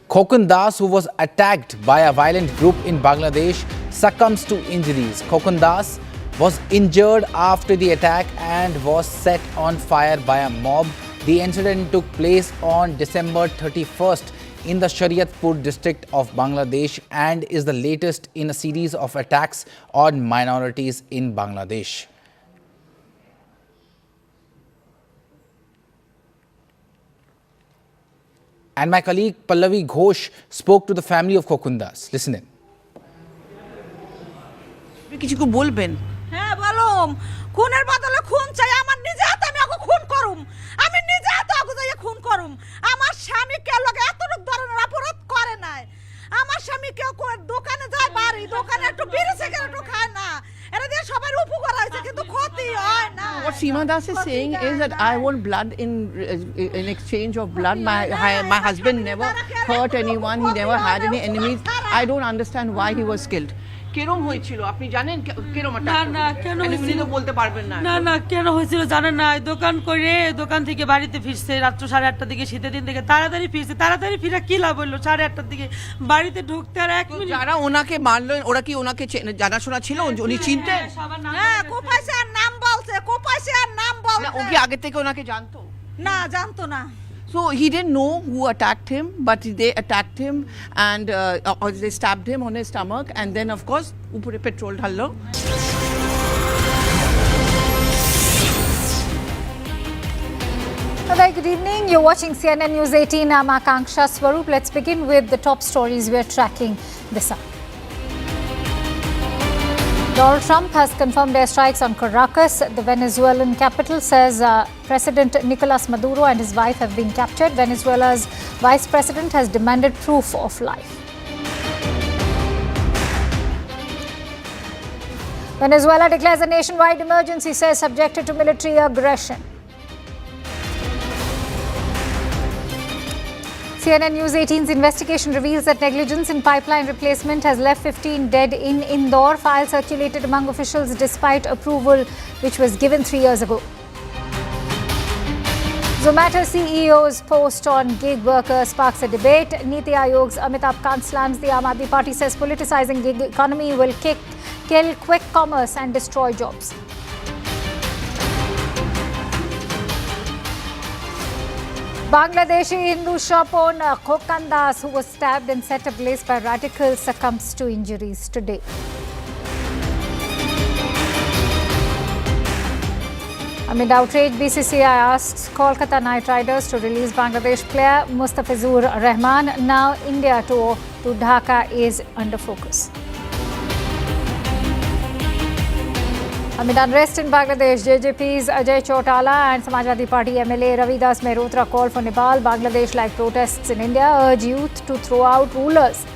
Khokun Das, who was attacked by a violent group in Bangladesh, succumbs to injuries. Khokun Das was injured after the attack and was set on fire by a mob. The incident took place on December 31st in the Shariatpur district of Bangladesh and is the latest in a series of attacks on minorities in Bangladesh. And my colleague Pallavi Ghosh spoke to the family of Khokun Das. Listen in. কিছু বলবেন? হ্যাঁ বলুম, খুনের বদলে খুন চাই। আমার নিজে হাতে আমি ওকে খুন করুম, আমি নিজে হাতে ওকে যাই খুন করুম। আমার স্বামী কেউ লোক এতটুক ধরনের অপরাধ করে নাই। আমার স্বামী কেউ দোকানে যায়, বাড়ি দোকানে একটু বিড়ি সিগারেটও খায় না। এটা দিয়ে সবার উপকার হয়েছে কিন্তু ক্ষতি হয় না। What Seema Das is saying is that I want blood in exchange of blood. My husband never hurt anyone. He never had any enemies. I don't understand why he was killed. কেরম হয়েছিল আপনি জানেন? কেরম না কেন হয়েছিল বলতে পারবেন না? না কেন হয়েছিল জানেন না? দোকান করে দোকান থেকে বাড়িতে ফিরছে রাত্র 8:30টার দিকে, শীতের দিন থেকে তাড়াতাড়ি ফিরছে। তাড়াতাড়ি ফিরা কি লাভ হলো? 8:30টার দিকে বাড়িতে ঢুকতে আর 1 মিনিট। যারা ওনাকে মারলো ওরা কি ওনাকে জানাশোনা ছিল? উনি চিনতেন? হ্যাঁ, কোপাইছে আর নাম বলছে, কোপাইছে আর নাম বলছে। ও কি আগে থেকে ওনাকে জানতো? না, জানতো না। So he didn't know who attacked him, but they attacked him and they stabbed him on his stomach, and then of course upore petrol dhallo. Very good evening. You're watching CNN News 18. I'm Akanksha Swaroop. Let's begin with the top stories we're tracking this hour. Donald Trump has confirmed airstrikes on Caracas, the Venezuelan capital, says President Nicolas Maduro and his wife have been captured. Venezuela's vice president has demanded proof of life. Venezuela declares a nationwide emergency, says subjected to military aggression. CNN News 18's investigation reveals that negligence in pipeline replacement has left 15 dead in Indore. Files circulated among officials despite approval, which was given 3 years ago. Zomato CEO's post on gig workers sparks a debate. Niti Aayog's Amitabh Kant slams the Aam Aadmi Party, says politicizing gig economy will kill quick commerce and destroy jobs. Bangladeshi Hindu shop owner Khokan Das, who was stabbed and set ablaze by radicals, succumbs to injuries today. Amid outrage, BCCI asks Kolkata Knight Riders to release Bangladesh player Mustafizur Rahman. Now India tour to Dhaka is under focus. Amid unrest in Bangladesh, JJP's Ajay Chautala and Samajwadi Party MLA Ravidas Mehrotra call for Nepal, Bangladesh-like protests in India, urge youth to throw out rulers.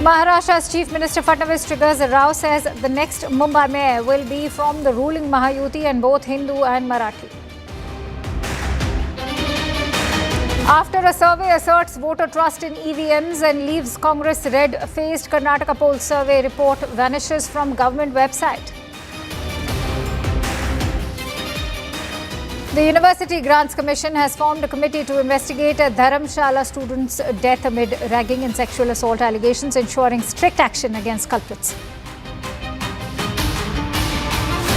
Maharashtra's Chief Minister Fadnavis triggers a row, says the next Mumbai mayor will be from the ruling Mahayuti and both Hindu and Marathi. After a survey asserts voter trust in EVMs and leaves Congress red-faced, Karnataka poll survey report vanishes from government website. The University Grants Commission has formed a committee to investigate a Dharamshala student's death amid ragging and sexual assault allegations, ensuring strict action against culprits.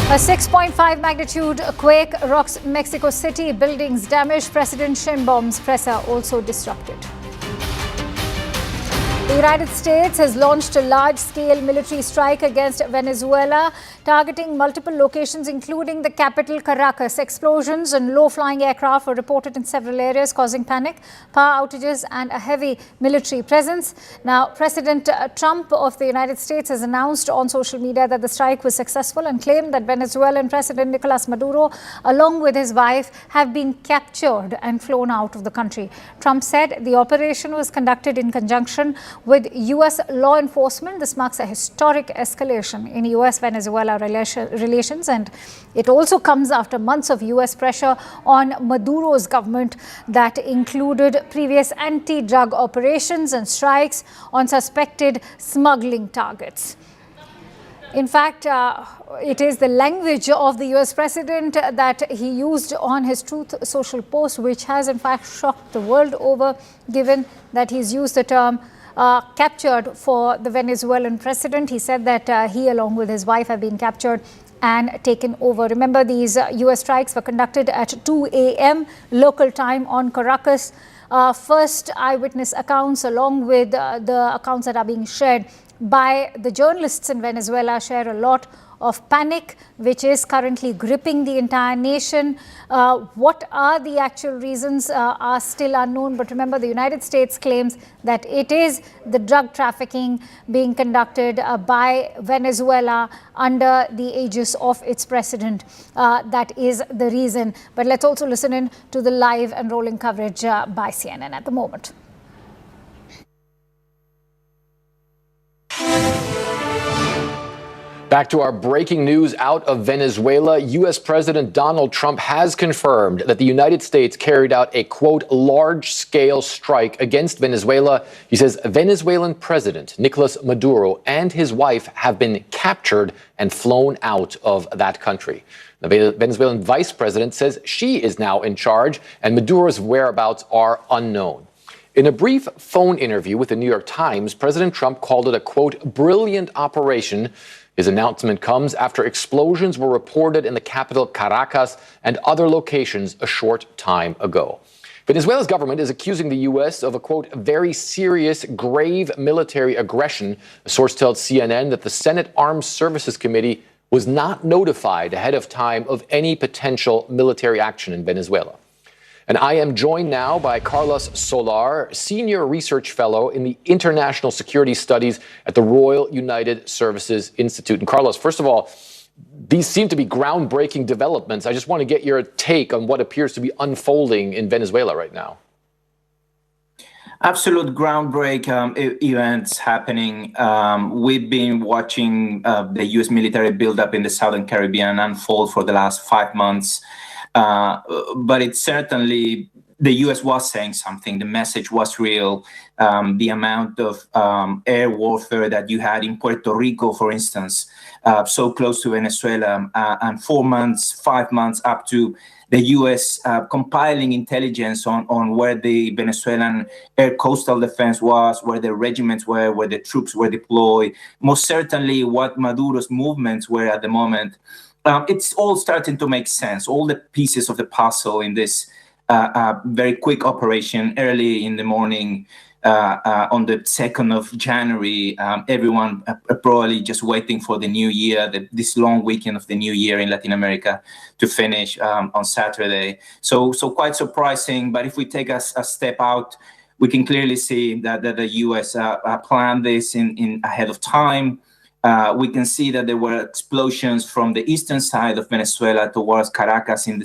A 6.5 magnitude quake rocks Mexico City. Buildings damaged. President Sheinbaum's presser also disrupted. The United States has launched a large-scale military strike against Venezuela, targeting multiple locations, including the capital, Caracas. Explosions and low-flying aircraft were reported in several areas, causing panic, power outages, and a heavy military presence. Now, President Trump of the United States has announced on social media that the strike was successful and claimed that Venezuelan President Nicolas Maduro, along with his wife, have been captured and flown out of the country. Trump said the operation was conducted in conjunction with U.S. law enforcement. This marks a historic escalation in U.S.-Venezuela relations, and it also comes after months of U.S. pressure on Maduro's government that included previous anti-drug operations and strikes on suspected smuggling targets. In fact, it is the language of the US president that he used on his Truth Social post, which has in fact shocked the world over, given that he's used the term captured for the Venezuelan president. He said that he, along with his wife, have been captured and taken over. Remember, these US strikes were conducted at 2 a.m. local time on Caracas. First eyewitness accounts, along with the accounts that are being shared by the journalists in Venezuela, share a lot of panic, which is currently gripping the entire nation. What are the actual reasons are still unknown. But remember, the United States claims that it is the drug trafficking being conducted by Venezuela under the aegis of its president. That is the reason. But let's also listen in to the live and rolling coverage by CNN at the moment. Back to our breaking news out of Venezuela. U.S. President Donald Trump has confirmed that the United States carried out a, quote, large-scale strike against Venezuela. He says Venezuelan President Nicolas Maduro and his wife have been captured and flown out of that country. The Venezuelan vice president says she is now in charge and Maduro's whereabouts are unknown. In a brief phone interview with the New York Times, President Trump called it a, quote, brilliant operation. His announcement comes after explosions were reported in the capital, Caracas, and other locations a short time ago. Venezuela's government is accusing the U.S. of a, quote, very serious, grave military aggression. A source tells CNN that the Senate Armed Services Committee was not notified ahead of time of any potential military action in Venezuela. And I am joined now by Carlos Solar, Senior Research Fellow in the International Security Studies at the Royal United Services Institute. And Carlos, first of all, these seem to be groundbreaking developments. I just want to get your take on what appears to be unfolding in Venezuela right now. Absolute groundbreaking events happening. We've been watching the U.S. military buildup in the Southern Caribbean unfold for the last 5 months. But it's certainly, the U.S. was saying something. The message was real. The amount of air warfare that you had in Puerto Rico, for instance, so close to Venezuela, and 4 months, 5 months up to the U.S. Compiling intelligence on where the Venezuelan air coastal defense was, where the regiments were, where the troops were deployed, most certainly what Maduro's movements were at the moment. It's all starting to make sense, all the pieces of the puzzle in this very quick operation early in the morning on the 2nd of January. Everyone probably just waiting for the new year, this long weekend of the new year in Latin America to finish on Saturday. So quite surprising. But if we take a step out, we can clearly see that the U.S. planned this in ahead of time. We can see that there were explosions from the eastern side of Venezuela towards Caracas in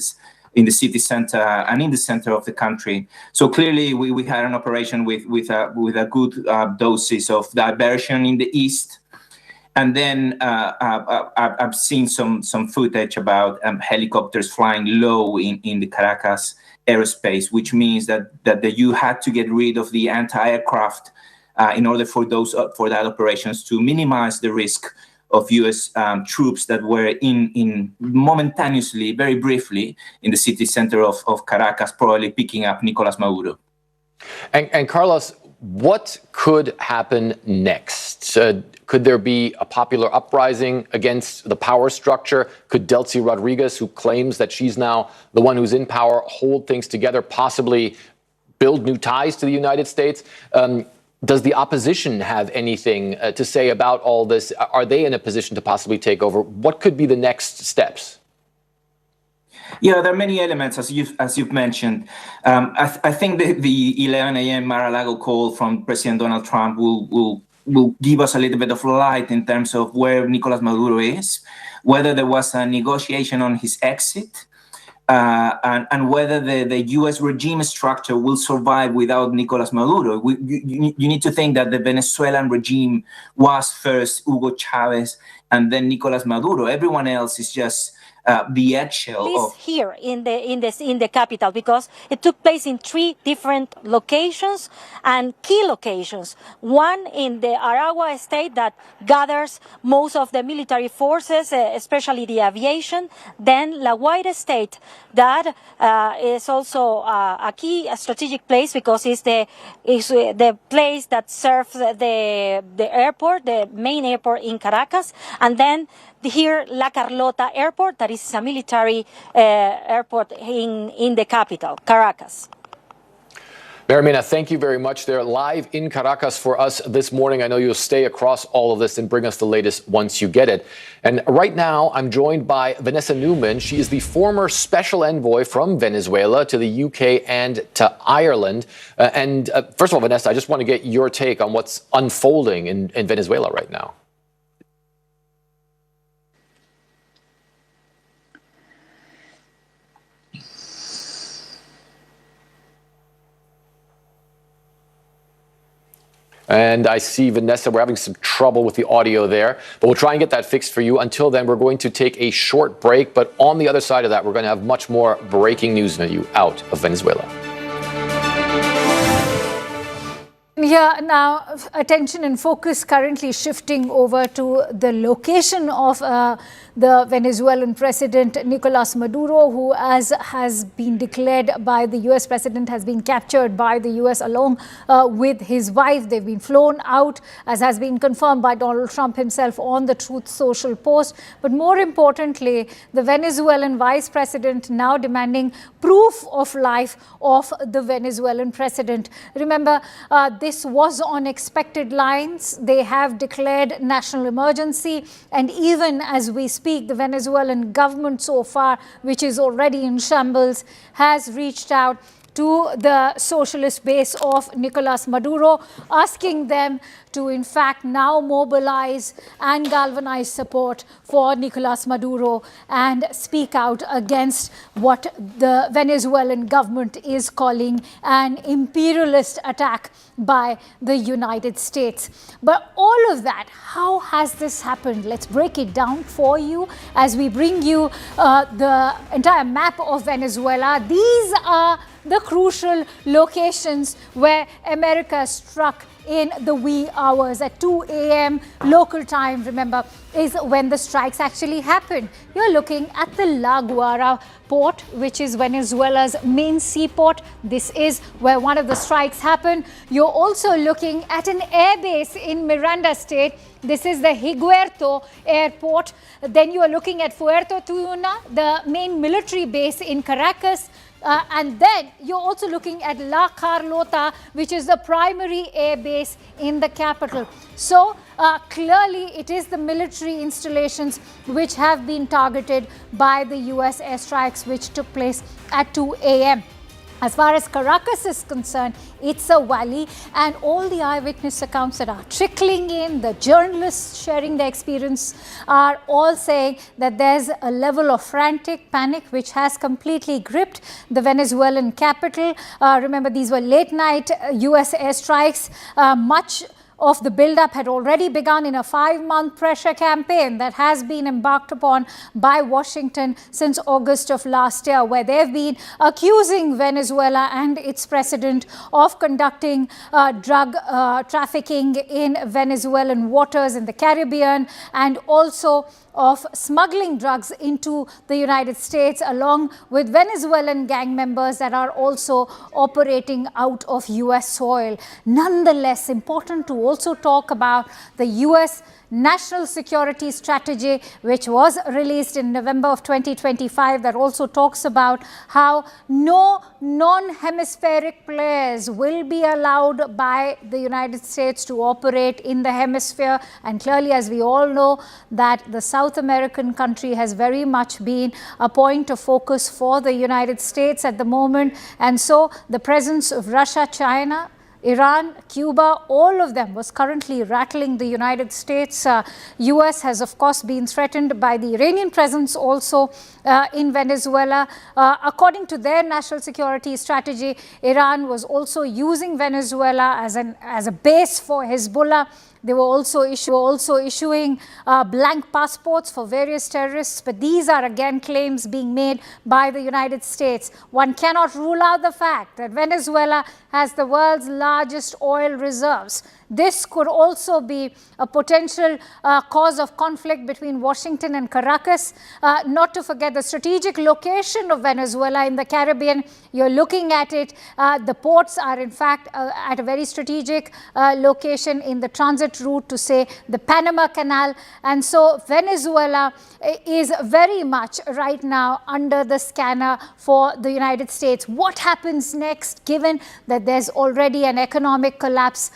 the city center and in the center of the country. So clearly we had an operation with a good doses of diversion in the east. And then I've seen some footage about helicopters flying low in the Caracas airspace, which means that you had to get rid of the anti-aircraft in order for that operations to minimize the risk of U.S. Troops that were in momentaneously, very briefly, in the city center of Caracas, probably picking up Nicolas Maduro. And Carlos, what could happen next? Could there be a popular uprising against the power structure? Could Delcy Rodriguez, who claims that she's now the one who's in power, hold things together, possibly build new ties to the United States? Does the opposition have anything to say about all this? Are they in a position to possibly take over? What could be the next steps? Yeah, there are many elements, as you've mentioned. I think the 11 a.m. Mar-a-Lago call from President Donald Trump will give us a little bit of light in terms of where Nicolas Maduro is, whether there was a negotiation on his exit, and whether the U.S. regime structure will survive without Nicolas Maduro. You need to think that the Venezuelan regime was first Hugo Chavez and then Nicolas Maduro. Everyone else is just the eggshell of here in the capital, because it took place in 3 different locations and key locations. One in the Aragua state that gathers most of the military forces, especially the aviation. Then La Guaira state that is also a key strategic place because it's the place that serves the airport, the main airport in Caracas, and then here La Carlota Airport, that is a military airport in the capital, Caracas. Marimena, thank you very much. They're live in Caracas for us this morning. I know you'll stay across all of this and bring us the latest once you get it. And right now, I'm joined by Vanessa Newman. She is the former special envoy from Venezuela to the UK and to Ireland. First of all, Vanessa, I just want to get your take on what's unfolding in Venezuela right now. And I see, Vanessa, we're having some trouble with the audio there, but we'll try and get that fixed for you. Until then, we're going to take a short break. But on the other side of that, we're going to have much more breaking news for you out of Venezuela. Yeah, now attention and focus currently shifting over to the location of the Venezuelan president, Nicolas Maduro, who, as has been declared by the U.S. president, has been captured by the U.S. along with his wife. They've been flown out, as has been confirmed by Donald Trump himself on the Truth Social post. But more importantly, the Venezuelan vice president now demanding proof of life of the Venezuelan president. Remember, this was on expected lines. They have declared national emergency, and even as we speak, speak, the Venezuelan government so far, which is already in shambles, has reached out to the socialist base of Nicolas Maduro, asking them to in fact now mobilize and galvanize support for Nicolas Maduro and speak out against what the Venezuelan government is calling an imperialist attack by the United States. But all of that, how has this happened? Let's break it down for you as we bring you the entire map of Venezuela. These are the crucial locations where America struck in the wee hours at 2 a.m. local time, remember, is when the strikes actually happened. You're looking at the La Guaira port, which is Venezuela's main seaport. This is where one of the strikes happened. You're also looking at an air base in Miranda State. This is the Higuerto airport. Then you are looking at Puerto Tuna, the main military base in Caracas. And then you're also looking at La Carlota, which is the primary air base in the capital. So clearly it is the military installations which have been targeted by the US airstrikes which took place at 2 a.m. As far as Caracas is concerned, it's a valley, and all the eyewitness accounts that are trickling in, the journalists sharing their experience, are all saying that there's a level of frantic panic which has completely gripped the Venezuelan capital. Remember, these were late night US airstrikes. Much of the build-up had already begun in a 5-month pressure campaign that has been embarked upon by Washington since August of last year, where they've been accusing Venezuela and its president of conducting drug trafficking in Venezuelan waters in the Caribbean, and also of smuggling drugs into the United States, along with Venezuelan gang members that are also operating out of US soil. Nonetheless, important to also talk about the US National Security Strategy, which was released in November of 2025, that also talks about how no non-hemispheric players will be allowed by the United States to operate in the hemisphere. And clearly, as we all know, that the South American country has very much been a point of focus for the United States at the moment. And so the presence of Russia, China, Iran, Cuba, all of them was currently rattling the United States. US has, of course, been threatened by the Iranian presence also in Venezuela. According to their national security strategy, Iran was also using Venezuela as a base for Hezbollah. They were also issuing blank passports for various terrorists, but these are again claims being made by the United States. One cannot rule out the fact that Venezuela has the world's largest oil reserves. This could also be a potential cause of conflict between Washington and Caracas. Not to forget the strategic location of Venezuela in the Caribbean. You're looking at it. The ports are in fact at a very strategic location in the transit route to, say, the Panama Canal. And so Venezuela is very much right now under the scanner for the United States. What happens next, given that there's already an economic collapse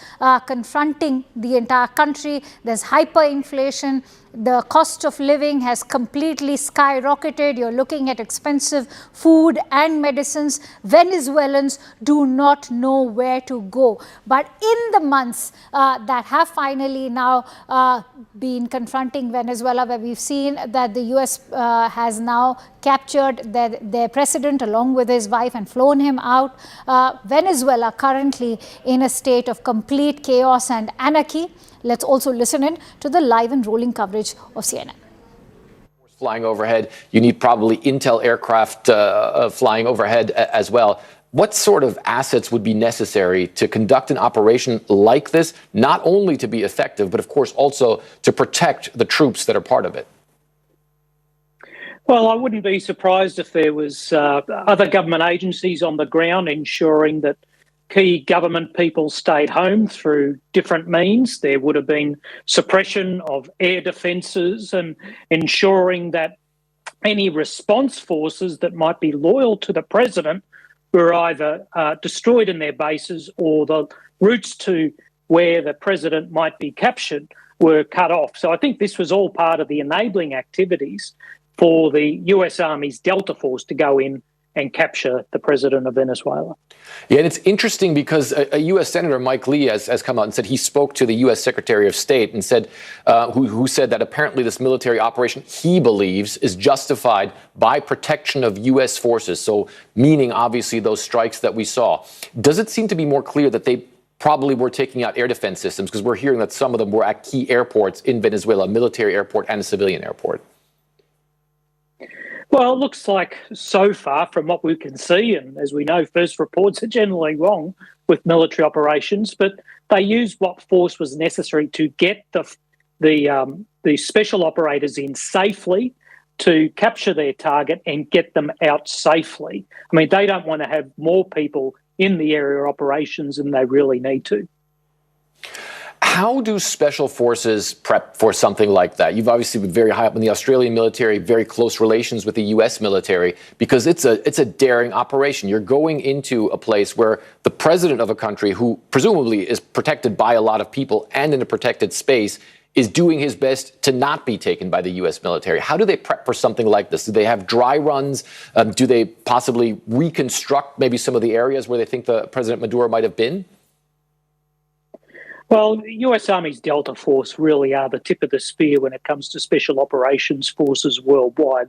confronting the entire country? There's hyperinflation. The cost of living has completely skyrocketed. You're looking at expensive food and medicines. Venezuelans do not know where to go. But in the months that have finally now been confronting Venezuela, where we've seen that the US has now captured their president along with his wife and flown him out, Venezuela currently in a state of complete chaos and anarchy. Let's also listen in to the live and rolling coverage of CNN. Flying overhead, you need probably Intel aircraft flying overhead as well. What sort of assets would be necessary to conduct an operation like this, not only to be effective, but of course also to protect the troops that are part of it? Well, I wouldn't be surprised if there was other government agencies on the ground ensuring that key government people stayed home through different means. There would have been suppression of air defences and ensuring that any response forces that might be loyal to the president were either destroyed in their bases, or the routes to where the president might be captured were cut off. So I think this was all part of the enabling activities for the US Army's Delta Force to go in and capture the president of Venezuela. Yeah, and it's interesting because a U.S. Senator, Mike Lee, has come out and said he spoke to the U.S. Secretary of State and said, who said that apparently this military operation, he believes, is justified by protection of U.S. forces. So meaning, obviously, those strikes that we saw. Does it seem to be more clear that they probably were taking out air defense systems? Because we're hearing that some of them were at key airports in Venezuela, a military airport and a civilian airport. Well, it looks like so far from what we can see, and as we know, first reports are generally wrong with military operations, but they used what force was necessary to get the special operators in safely to capture their target and get them out safely. I mean, they don't want to have more people in the area of operations than they really need to. How do special forces prep for something like that? You've obviously been very high up in the Australian military, very close relations with the U.S. military, because it's a daring operation. You're going into a place where the president of a country, who presumably is protected by a lot of people and in a protected space, is doing his best to not be taken by the U.S. military. How do they prep for something like this? Do they have dry runs? Do they possibly reconstruct maybe some of the areas where they think the President Maduro might have been? Well, the US Army's Delta Force really are the tip of the spear when it comes to special operations forces worldwide.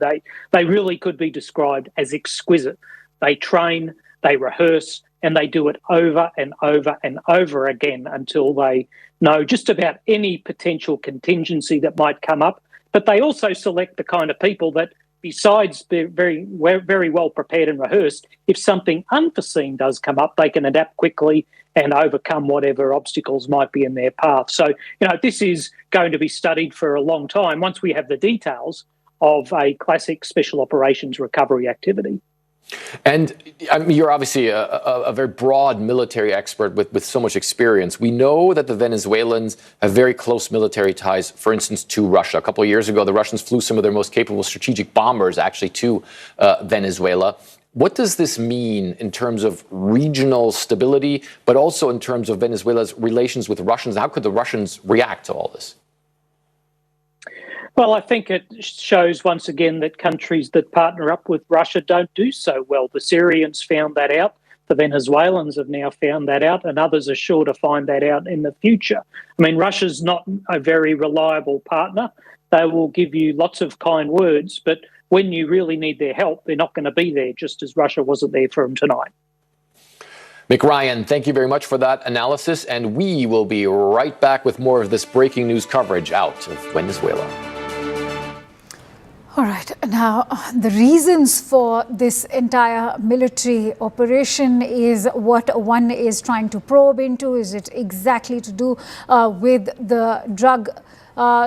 They really could be described as exquisite. They train, they rehearse, and they do it over and over and over again until they know just about any potential contingency that might come up. But they also select the kind of people that, besides being very well prepared and rehearsed, if something unforeseen does come up, they can adapt quickly and overcome whatever obstacles might be in their path. So, this is going to be studied for a long time once we have the details of a classic special operations recovery activity. And I mean, you're obviously a very broad military expert with so much experience. We know that the Venezuelans have very close military ties, for instance, to Russia. A couple of years ago, the Russians flew some of their most capable strategic bombers actually to Venezuela. What does this mean in terms of regional stability, but also in terms of Venezuela's relations with Russians? How could the Russians react to all this? Well, I think it shows once again that countries that partner up with Russia don't do so well. The Syrians found that out. The Venezuelans have now found that out, and others are sure to find that out in the future. I mean, Russia's not a very reliable partner. They will give you lots of kind words, but when you really need their help, they're not going to be there, just as Russia wasn't there for them tonight. Mick Ryan, thank you very much for that analysis, and we will be right back with more of this breaking news coverage out of Venezuela. All right. Now, the reasons for this entire military operation is what one is trying to probe into. Is it exactly to do with the drug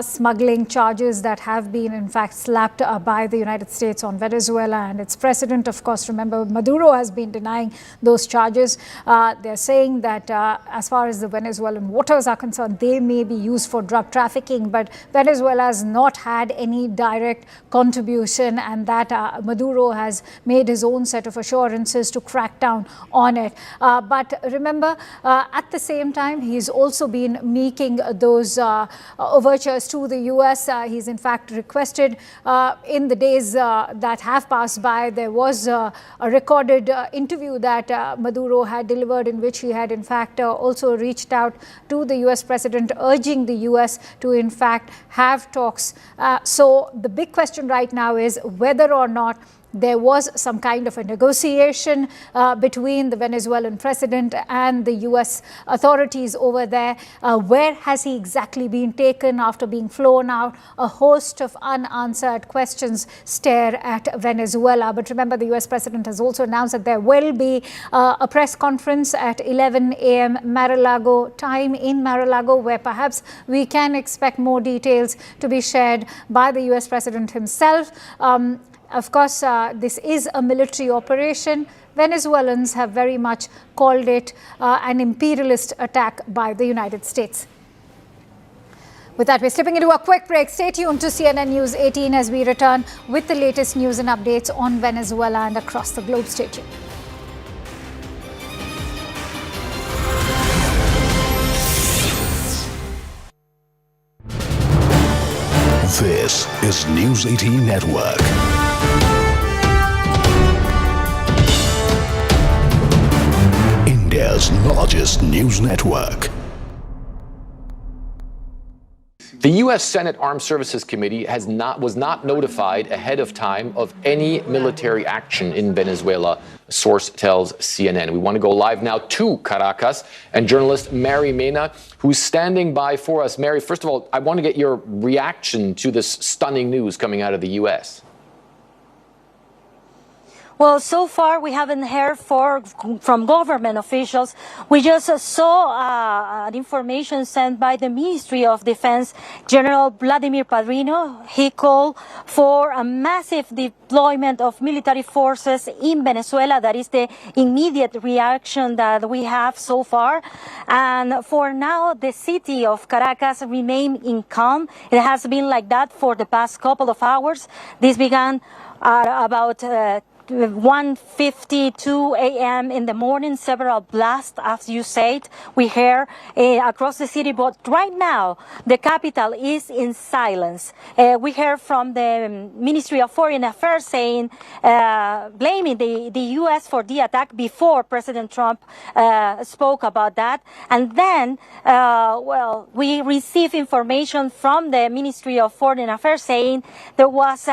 smuggling charges that have been, in fact, slapped by the United States on Venezuela and its president? Of course, remember, Maduro has been denying those charges. They're saying that as far as the Venezuelan waters are concerned, they may be used for drug trafficking, but Venezuela has not had any direct contribution, and that Maduro has made his own set of assurances to crack down on it. But remember, at the same time, he's also been making those overtures to the U.S. He's in fact requested in the days that have passed by. There was a recorded interview that Maduro had delivered, in which he had in fact also reached out to the U.S. president, urging the U.S. to in fact have talks. So the big question right now is whether or not there was some kind of a negotiation between the Venezuelan president and the U.S. authorities over there. Where has he exactly been taken after being flown out? A host of unanswered questions stare at Venezuela. But remember, the U.S. president has also announced that there will be a press conference at 11 a.m. Mar-a-Lago time in Mar-a-Lago, where perhaps we can expect more details to be shared by the U.S. president himself. Of course, this is a military operation. Venezuelans have very much called it an imperialist attack by the United States. With that, we're slipping into a quick break. Stay tuned to CNN News 18 as we return with the latest news and updates on Venezuela and across the globe. Stay tuned. This is News 18 Network. India's largest news network. The U.S. Senate Armed Services Committee was not notified ahead of time of any military action in Venezuela, a source tells CNN. We want to go live now to Caracas and journalist Mary Mena, who's standing by for us. Mary, first of all, I want to get your reaction to this stunning news coming out of the U.S. Well, so far we haven't heard from government officials. We just saw information sent by the Ministry of Defense, General Vladimir Padrino. He called for a massive deployment of military forces in Venezuela. That is the immediate reaction that we have so far. And for now, the city of Caracas remains in calm. It has been like that for the past couple of hours. This began about 1:52 a.m. in the morning. Several blasts, as you said, we hear across the city, but right now the capital is in silence. We heard from the Ministry of Foreign Affairs saying, blaming the U.S. for the attack before President Trump spoke about that. And then, we received information from the Ministry of Foreign Affairs saying there was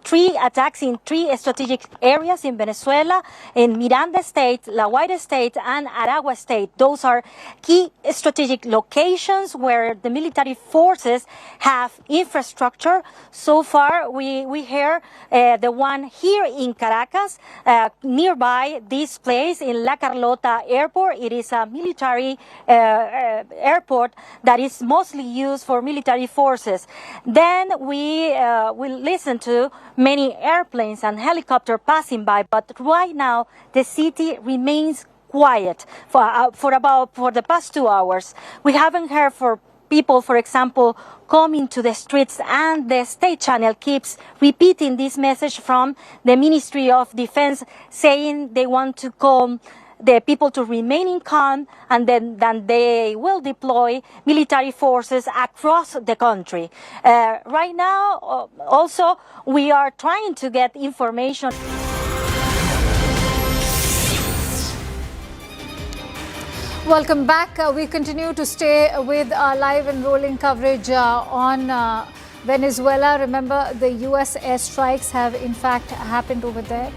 3 attacks in 3 strategic areas in Venezuela, in Miranda State, La Guaira State, and Aragua State. Those are key strategic locations where the military forces have infrastructure. So far, we hear the one here in Caracas, nearby this place in La Carlota Airport. It is a military airport that is mostly used for military forces. Then we will listen to many airplanes and helicopters passing by, but right now the city remains quiet for the past 2 hours. We haven't heard for people, for example, coming to the streets, and the state channel keeps repeating this message from the Ministry of Defense, saying they want to calm the people to remain in calm, and then they will deploy military forces across the country. Right now, also, we are trying to get information. Welcome back. We continue to stay with our live and rolling coverage on Venezuela. Remember, the U.S. airstrikes have in fact happened over there.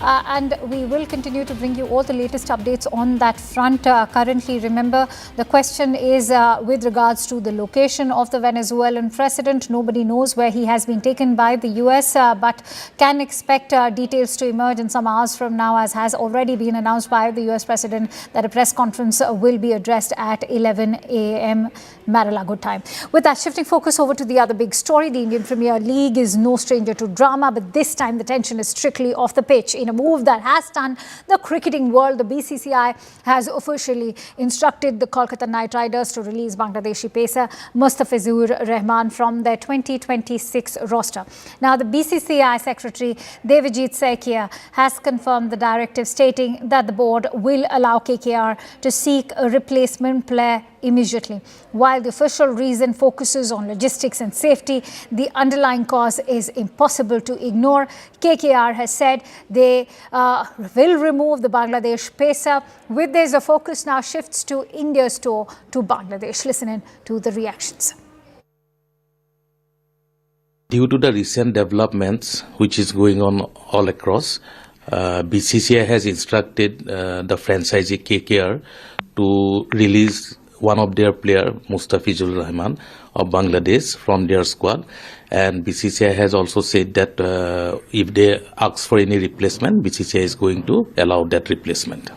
And we will continue to bring you all the latest updates on that front. Currently, remember, the question is with regards to the location of the Venezuelan president. Nobody knows where he has been taken by the U.S., but can expect details to emerge in some hours from now, as has already been announced by the U.S. president that a press conference will be addressed at 11 a.m. Mar-a-Lago time. With that, shifting focus over to the other big story, the Indian Premier League is no stranger to drama, but this time the tension is strictly off the pitch. In a move that has stunned the cricketing world, the BCCI has officially instructed the Kolkata Knight Riders to release Bangladeshi pacer Mustafizur Rahman from their 2026 roster. Now, the BCCI Secretary Devajit Saikia has confirmed the directive, stating that the board will allow KKR to seek a replacement player immediately. While the official reason focuses on logistics and safety, the underlying cause is impossible to ignore. KKR has said they will remove the Bangladesh pacer. With this, the focus now shifts to India's tour to Bangladesh. Listen in to the reactions. Due to the recent developments which is going on all across, BCCI has instructed the franchisee KKR to release one of their player, Mustafizur Rahman of Bangladesh, from their squad. And BCCI has also said that if they ask for any replacement, BCCI is going to allow that replacement.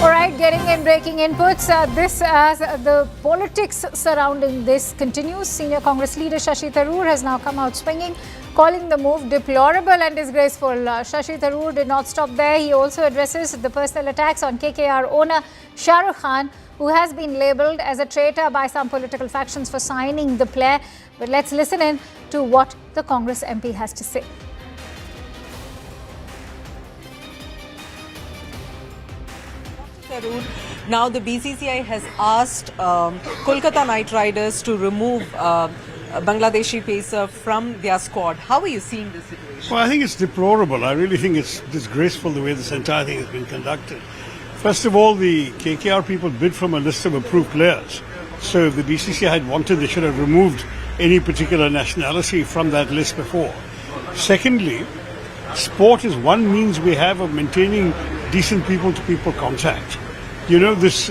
All right, getting in breaking inputs. This as the politics surrounding this continues. Senior Congress leader Shashi Tharoor has now come out swinging, calling the move deplorable and disgraceful. Shashi Tharoor did not stop there. He also addresses the personal attacks on KKR owner Shah Rukh Khan, who has been labelled as a traitor by some political factions for signing the player. But let's listen in to what the Congress MP has to say. Now the BCCI has asked Kolkata Knight Riders to remove Bangladeshi pacer from their squad. How are you seeing this situation? Well, I think it's deplorable. I really think it's disgraceful the way this entire thing has been conducted. First of all, the KKR people bid from a list of approved players. So if the BCCI had wanted, they should have removed any particular nationality from that list before. Secondly, sport is one means we have of maintaining decent people-to-people contact. You know, it's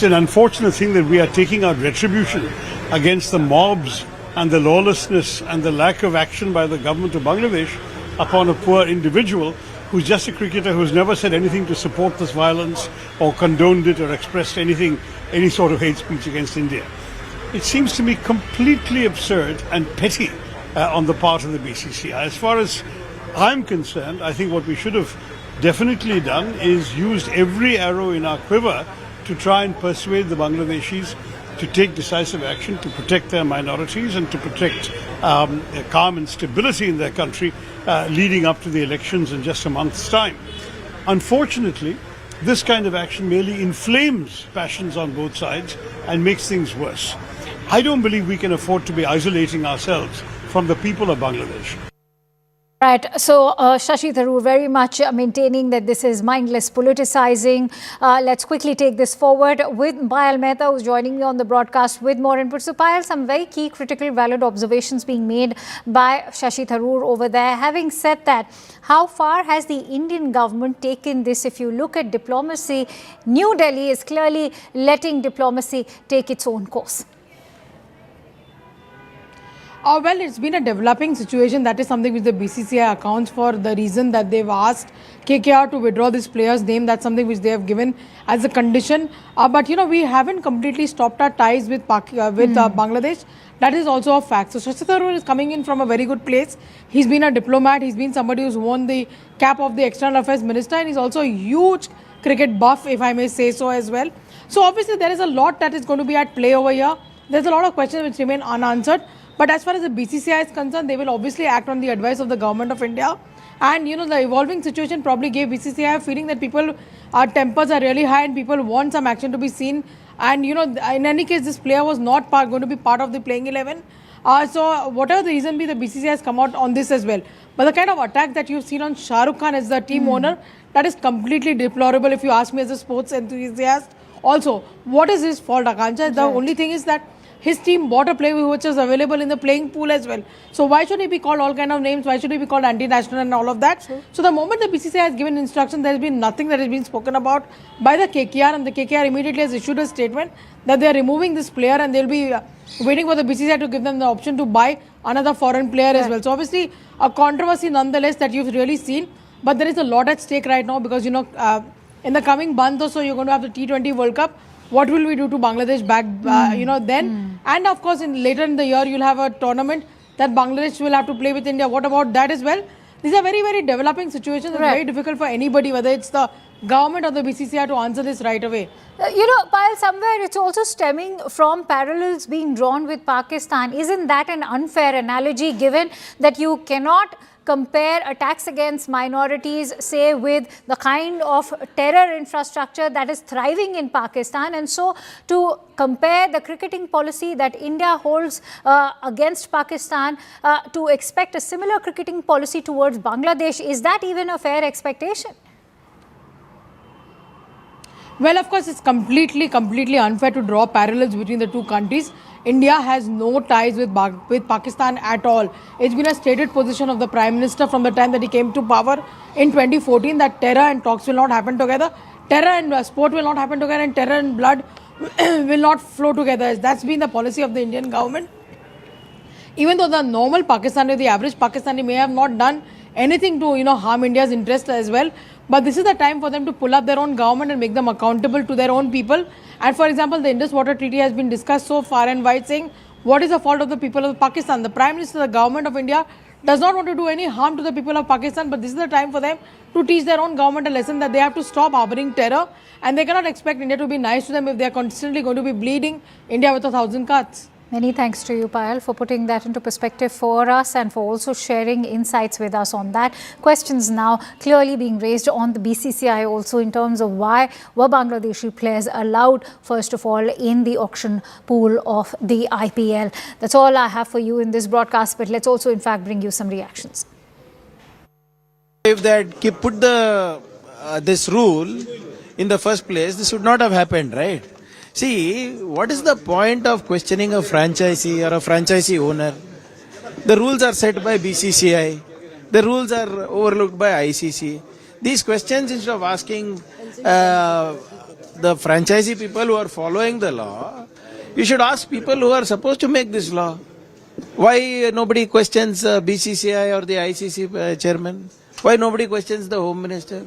an unfortunate thing that we are taking out retribution against the mobs and the lawlessness and the lack of action by the government of Bangladesh upon a poor individual who's just a cricketer who's never said anything to support this violence or condoned it or expressed any sort of hate speech against India. It seems to me completely absurd and petty on the part of the BCCI. As far as I'm concerned, I think what we should have definitely done is used every arrow in our quiver to try and persuade the Bangladeshis to take decisive action to protect their minorities and to protect calm and stability in their country leading up to the elections in just a month's time. Unfortunately, this kind of action merely inflames passions on both sides and makes things worse. I don't believe we can afford to be isolating ourselves from the people of Bangladesh. Right. So, Shashi Tharoor very much maintaining that this is mindless politicizing. Let's quickly take this forward with Payal Mehta, who's joining me on the broadcast with more input. So, Payal, some very key, critical, valid observations being made by Shashi Tharoor over there. Having said that, how far has the Indian government taken this? If you look at diplomacy, New Delhi is clearly letting diplomacy take its own course. Well, it's been a developing situation. That is something which the BCCI accounts for, the reason that they've asked KKR to withdraw this player's name. That's something which they have given as a condition. But, you know, we haven't completely stopped our ties with Bangladesh. That is also a fact. So, Shashi Tharoor is coming in from a very good place. He's been a diplomat. He's been somebody who's worn the cap of the External Affairs Minister. And he's also a huge cricket buff, if I may say so as well. So, obviously, there is a lot that is going to be at play over here. There's a lot of questions which remain unanswered. But as far as the BCCI is concerned, they will obviously act on the advice of the government of India. And, you know, the evolving situation probably gave BCCI a feeling that our tempers are really high and people want some action to be seen. And, you know, in any case, this player was not going to be part of the playing 11. So, whatever the reason be, the BCCI has come out on this as well. But the kind of attack that you've seen on Shah Rukh Khan as the team owner, that is completely deplorable if you ask me as a sports enthusiast. Also, what is his fault, Akanksha? The only thing is that his team bought a player which was available in the playing pool as well. So why should he be called all kind of names? Why should he be called anti-national and all of that? Sure. So the moment the BCCI has given instruction, there has been nothing that has been spoken about by the KKR, and the KKR immediately has issued a statement that they are removing this player and they will be waiting for the BCCI to give them the option to buy another foreign player as well. So obviously a controversy nonetheless that you've really seen, but there is a lot at stake right now because, you know, in the coming month or so, you're going to have the T20 World Cup. What will we do to Bangladesh back, you know, then? And of course, later in the year, you'll have a tournament that Bangladesh will have to play with India. What about that as well? These are very, very developing situations. It's very difficult for anybody, whether it's the government or the BCCI, to answer this right away. You know, Payal, somewhere it's also stemming from parallels being drawn with Pakistan. Isn't that an unfair analogy, given that you cannot compare attacks against minorities, say, with the kind of terror infrastructure that is thriving in Pakistan? And so to compare the cricketing policy that India holds against Pakistan, to expect a similar cricketing policy towards Bangladesh, is that even a fair expectation? Well, of course, it's completely unfair to draw parallels between the two countries. India has no ties with Pakistan at all. It's been a stated position of the Prime Minister from the time that he came to power in 2014 that terror and talks will not happen together. Terror and sport will not happen together, and terror and blood will not flow together. That's been the policy of the Indian government. Even though the normal Pakistani, the average Pakistani may have not done anything to, you know, harm India's interest as well. But this is the time for them to pull up their own government and make them accountable to their own people. And for example, the Indus Water Treaty has been discussed so far and wide, saying what is the fault of the people of Pakistan. The Prime Minister, the government of India does not want to do any harm to the people of Pakistan, but this is the time for them to teach their own government a lesson that they have to stop harboring terror, and they cannot expect India to be nice to them if they are constantly going to be bleeding India with 1,000 cuts. Many thanks to you, Payal, for putting that into perspective for us and for also sharing insights with us on that. Questions now clearly being raised on the BCCI also in terms of why were Bangladeshi players allowed, first of all, in the auction pool of the IPL. That's all I have for you in this broadcast, but let's also, in fact, bring you some reactions. If they had put this rule in the first place, this would not have happened, right? See, what is the point of questioning a franchisee or a franchisee owner? The rules are set by BCCI. The rules are overlooked by ICC. These questions, instead of asking the franchisee people who are following the law, you should ask people who are supposed to make this law. Why nobody questions BCCI or the ICC chairman? Why nobody questions the Home Minister?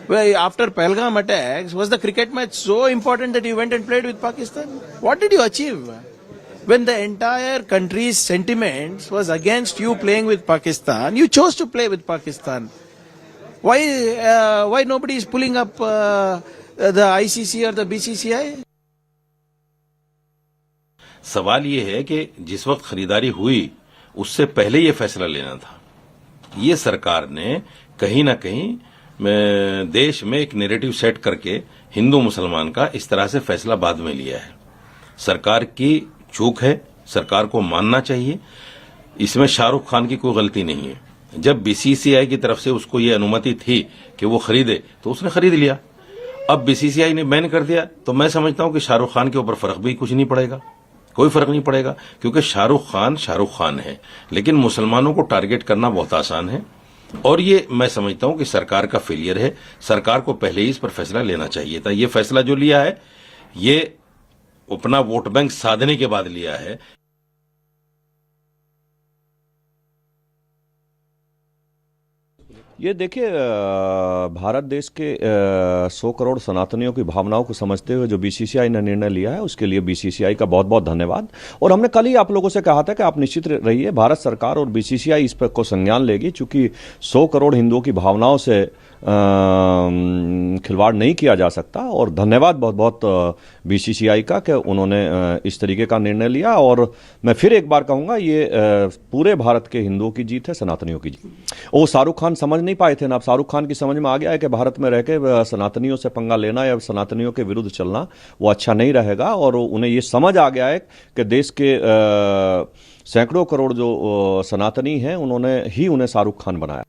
Well, after Pahalgam attacks, was the cricket match so important that you went and played with Pakistan? What did you achieve? When the entire country's sentiments was against you playing with Pakistan, you chose to play with Pakistan. Why nobody is pulling up the ICC or the BCCI? सवाल ये है कि जिस वक्त खरीदारी हुई उससे पहले ये फैसला लेना था। ये सरकार ने कहीं ना कहीं देश में एक नैरेटिव सेट करके हिंदू मुसलमान का इस तरह से फैसला बाद में लिया है। सरकार की चूक है, सरकार को मानना चाहिए। इसमें शाहरुख खान की कोई गलती नहीं है। जब बीसीसीआई की तरफ से उसको ये अनुमति थी कि वो खरीदे तो उसने खरीद लिया। अब बीसीसीआई ने बैन कर दिया तो मैं समझता हूं कि शाहरुख खान के ऊपर फर्क भी कुछ नहीं पड़ेगा, कोई फर्क नहीं पड़ेगा, क्योंकि शाहरुख खान है। लेकिन मुसलमानों को टारगेट करना बहुत आसान है और ये मैं समझता हूं कि सरकार का फेलियर है। सरकार को पहले ही इस पर फैसला लेना चाहिए था। ये फैसला जो लिया है ये अपना वोट बैंक साधने के बाद लिया है। ये देखिए, भारत देश के 100 करोड़ सनातनियों की भावनाओं को समझते हुए जो बीसीसीआई ने निर्णय लिया है उसके लिए बीसीसीआई का बहुत बहुत धन्यवाद। और हमने कल ही आप लोगों से कहा था कि आप निश्चित रहिए, भारत सरकार और बीसीसीआई इस पर को संज्ञान लेगी, चूंकि 100 करोड़ हिंदुओं की भावनाओं से खिलवाड़ नहीं किया जा सकता। और धन्यवाद बहुत बहुत बीसीसीआई का कि उन्होंने इस तरीके का निर्णय लिया। और मैं फिर एक बार कहूँगा, ये पूरे भारत के हिंदुओं की जीत है, सनातनियों की जीत। वो शाहरुख खान समझ नहीं पाए थे ना, अब शाहरुख खान की समझ में आ गया है कि भारत में रह के सनातनियों से पंगा लेना या सनातनियों के विरुद्ध चलना वो अच्छा नहीं रहेगा। और उन्हें ये समझ आ गया है कि देश के सैकड़ों करोड़ जो सनातनी हैं उन्होंने ही उन्हें शाहरुख खान बनाया।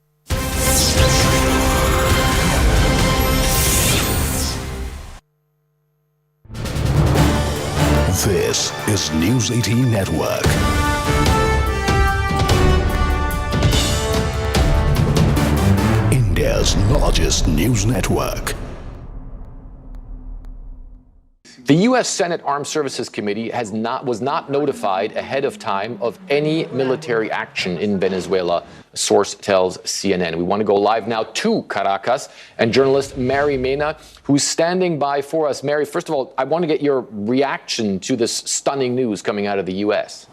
This is News 18 Network. India's largest news network. The U.S. Senate Armed Services Committee was not notified ahead of time of any military action in Venezuela, a source tells CNN. We want to go live now to Caracas and journalist Mary Mena, who's standing by for us. Mary, first of all, I want to get your reaction to this stunning news coming out of the U.S.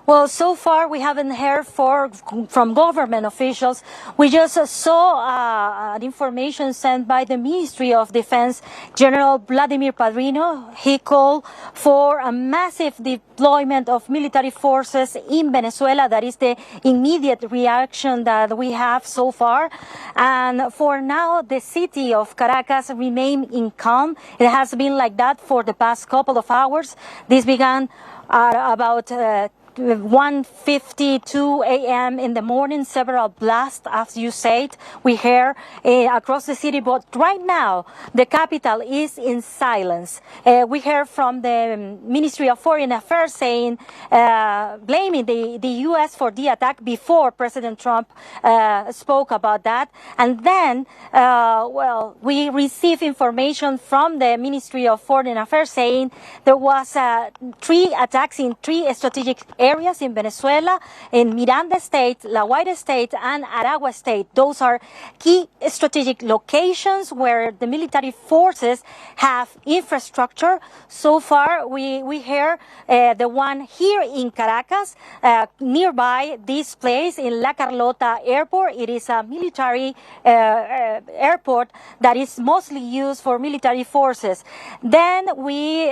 Well, so far we haven't heard from government officials. We just saw an information sent by the Ministry of Defense, General Vladimir Padrino. He called for a massive deployment of military forces in Venezuela. That is the immediate reaction that we have so far. And for now, the city of Caracas remains in calm. It has been like that for the past couple of hours. This began at about 1:52 a.m. in the morning. Several blasts, as you said, we hear across the city, but right now the capital is in silence. We heard from the Ministry of Foreign Affairs saying, blaming the U.S. for the attack before President Trump spoke about that. And then, well, we received information from the Ministry of Foreign Affairs saying there was 3 attacks in 3 strategic areas in Venezuela, in Miranda State, La Guaira State, and Aragua State. Those are key strategic locations where the military forces have infrastructure. So far, we hear the one here in Caracas, nearby this place in La Carlota Airport. It is a military airport that is mostly used for military forces. Then we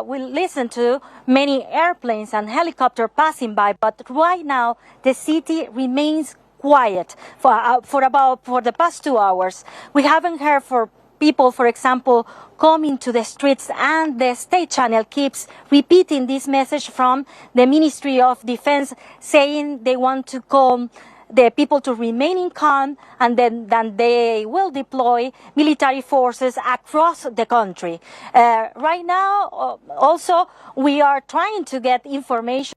will listen to many airplanes and helicopters passing by, but right now the city remains quiet for the past 2 hours. We haven't heard for people, for example, coming to the streets, and the state channel keeps repeating this message from the Ministry of Defense, saying they want to calm the people to remain in calm, and then they will deploy military forces across the country. Right now, also, we are trying to get information.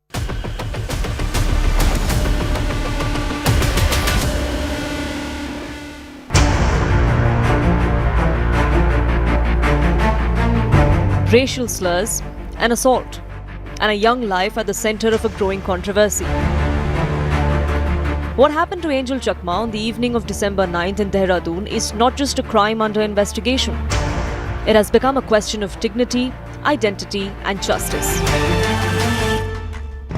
Racial slurs, an assault, and a young life at the center of a growing controversy. What happened to Angel Chakma on the evening of December 9th in Dehradun is not just a crime under investigation. It has become a question of dignity, identity, and justice.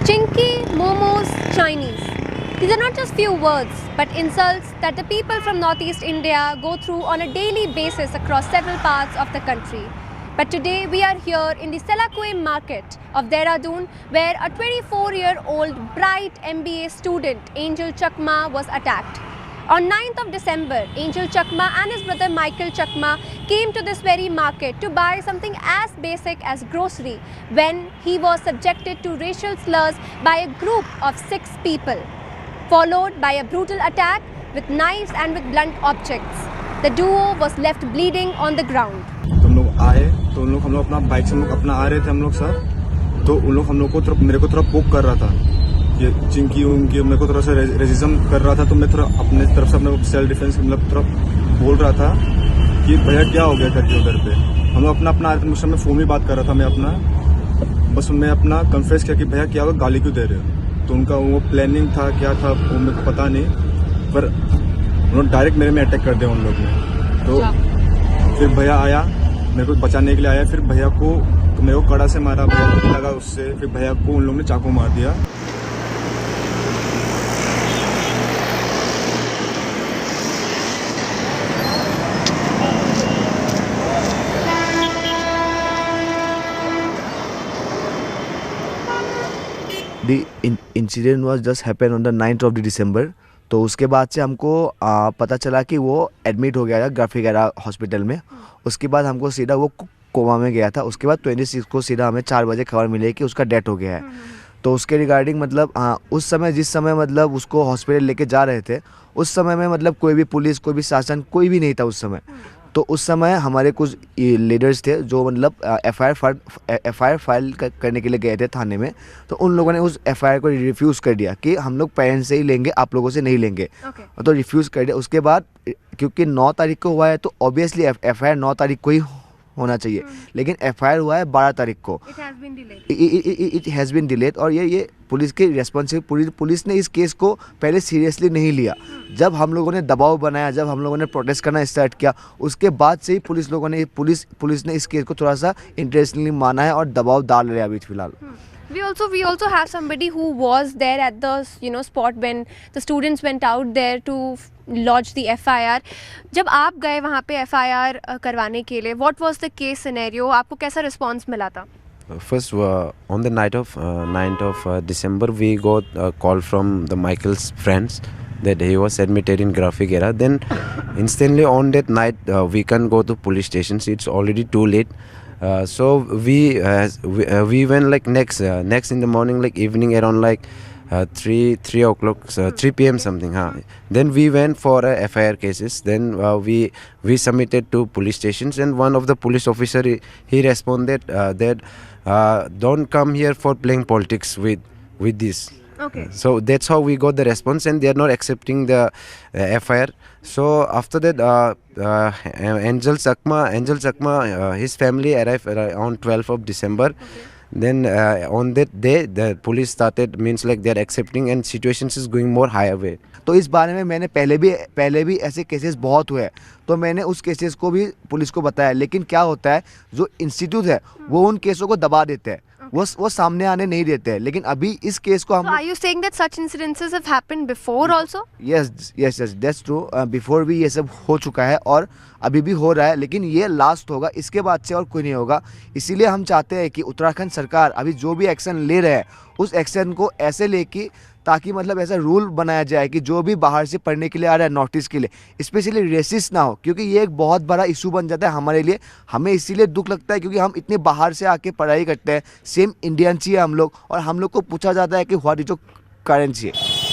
Chinky, momos, Chinese. These are not just few words, but insults that the people from Northeast India go through on a daily basis across several parts of the country. But today we are here in the Selakwe market of Dehradun, where a 24-year-old bright MBA student, Angel Chakma, was attacked. On 9th of December, Angel Chakma and his brother Michael Chakma came to this very market to buy something as basic as grocery when he was subjected to racial slurs by a group of 6 people, followed by a brutal attack with knives and with blunt objects. The duo was left bleeding on the ground. हम लोग आए तो उन लोग हम लोग अपना bike से हम लोग अपना आ रहे थे हम लोग सर, तो उन लोग हम लोग को मेरे को थोड़ा पोक कर रहा था कि चिंकी उनकी मेरे को थोड़ा सा रेजिज्म कर रहा था, तो मैं थोड़ा अपने तरफ से अपने सेल्फ डिफेंस मतलब थोड़ा बोल रहा था कि भैया क्या हो गया करके उधर पे। हम लोग अपना आ रहे थे, मुझसे मैं फोन में बात कर रहा था, मैं अपना बस मैं अपना कन्फेस किया कि भैया क्या हुआ, गाली क्यों दे रहे हो। तो उनका वो प्लानिंग था क्या था वो मेरे को पता नहीं, पर उन्होंने डायरेक्ट मेरे में अटैक कर दिया उन लोग ने। तो फिर भैया आया मेरे को बचाने के लिए आया, फिर भैया को तो मेरे को कड़ा से मारा, भैया को लगा उससे, फिर भैया को उन लोगों ने चाकू मार दिया। The incident was just happened on the 9th of December. तो उसके बाद से हमको पता चला कि वो एडमिट हो गया था ग्राफिका हॉस्पिटल में। उसके बाद हमको सीधा वो कोमा में गया था। उसके बाद 26 को सीधा हमें 4 बजे खबर मिली कि उसका डेथ हो गया है। तो उसके रिगार्डिंग मतलब उस समय जिस समय मतलब उसको हॉस्पिटल लेके जा रहे थे, उस समय में मतलब कोई भी पुलिस, कोई भी शासन, कोई भी नहीं था उस समय। तो उस समय हमारे कुछ लीडर्स थे जो मतलब एफआईआर फाइल करने के लिए गए थे थाने में। तो उन लोगों ने उस एफआईआर को रिफ्यूज़ कर दिया कि हम लोग पेरेंट्स से ही लेंगे, आप लोगों से नहीं लेंगे। तो रिफ्यूज़ कर दिया। उसके बाद क्योंकि 9 तारीख को हुआ है तो ऑब्वियसली एफआईआर 9 तारीख को ही होना चाहिए, लेकिन एफआईआर हुआ है 12 तारीख को। It has been delayed. और ये पुलिस की रेस्पॉन्सिबिलिटी, पुलिस ने इस केस को पहले सीरियसली नहीं लिया। जब हम लोगों ने दबाव बनाया, जब हम लोगों ने प्रोटेस्ट करना स्टार्ट किया, उसके बाद से ही पुलिस ने इस केस को थोड़ा सा इंटरेस्टिंगली माना है और दबाव डाल रहे हैं अभी फिलहाल। We also have somebody who was there at the spot when the students went out there to lodge the FIR. जब आप गए वहाँ पे FIR करवाने के लिए, what was the case scenario? आपको कैसा response मिला था? First, on the night of 9th of December, we got a call from the Michael's friends that he was admitted in graphic era. Then instantly on that night, we can't go to police stations. It's already too late. So we went like next in the morning, like evening around like 3 o'clock, 3 p.m. something. Then we went for FIR cases. Then we submitted to police stations, and one of the police officer he responded that don't come here for playing politics with this. Okay. So that's how we got the response, and they are not accepting the FIR. So after that, Angel Chakma, his family arrived on 12th of December. Okay. Then on that day, the police started means like they are accepting and situations is going more higher way. तो इस बारे में मैंने पहले भी ऐसे cases बहुत हुए, तो मैंने उस केसेस को भी पुलिस को बताया, लेकिन क्या होता है जो इंस्टीट्यूट है वो उन केसों को दबा देते हैं, वो सामने आने नहीं देते हैं। लेकिन अभी इस केस को हम So are you saying that such incidences have happened before also? yes that's true, before भी ये सब हो चुका है और अभी भी हो रहा है, लेकिन ये लास्ट होगा, इसके बाद से और कोई नहीं होगा। इसीलिए हम चाहते हैं कि उत्तराखंड सरकार अभी जो भी एक्शन ले रहे हैं उस एक्शन को ऐसे ले कि ताकि मतलब ऐसा रूल बनाया जाए कि जो भी बाहर से पढ़ने के लिए आ रहा है नॉर्थ ईस्ट के लिए स्पेशली रेसिस्ट ना हो, क्योंकि ये एक बहुत बड़ा इशू बन जाता है हमारे लिए। हमें इसीलिए दुख लगता है क्योंकि हम इतने बाहर से आके पढ़ाई करते हैं, सेम इंडियंस ही है हम लोग, और हम लोग को पूछा जाता है कि व्हाट इज योर करेंसी है।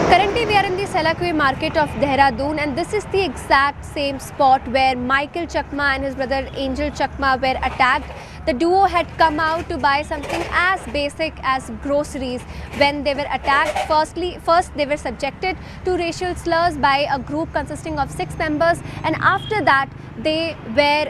Currently, we are in the Selakui market of Dehradun, and this is the exact same spot where Michael Chakma and his brother Angel Chakma were attacked. The duo had come out to buy something as basic as groceries when they were attacked. First they were subjected to racial slurs by a group consisting of 6 members, and after that they were,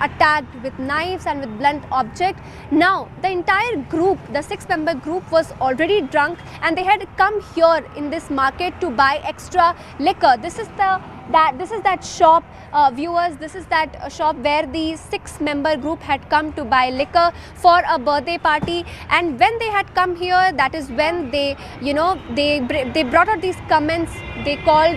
attacked with knives and with blunt object. Now the entire group, the 6-member group, was already drunk and they had come here in this market to buy extra liquor. This is that shop, viewers. This is that shop where the 6-member group had come to buy liquor for a birthday party, and when they had come here, that is when they brought out these comments. They called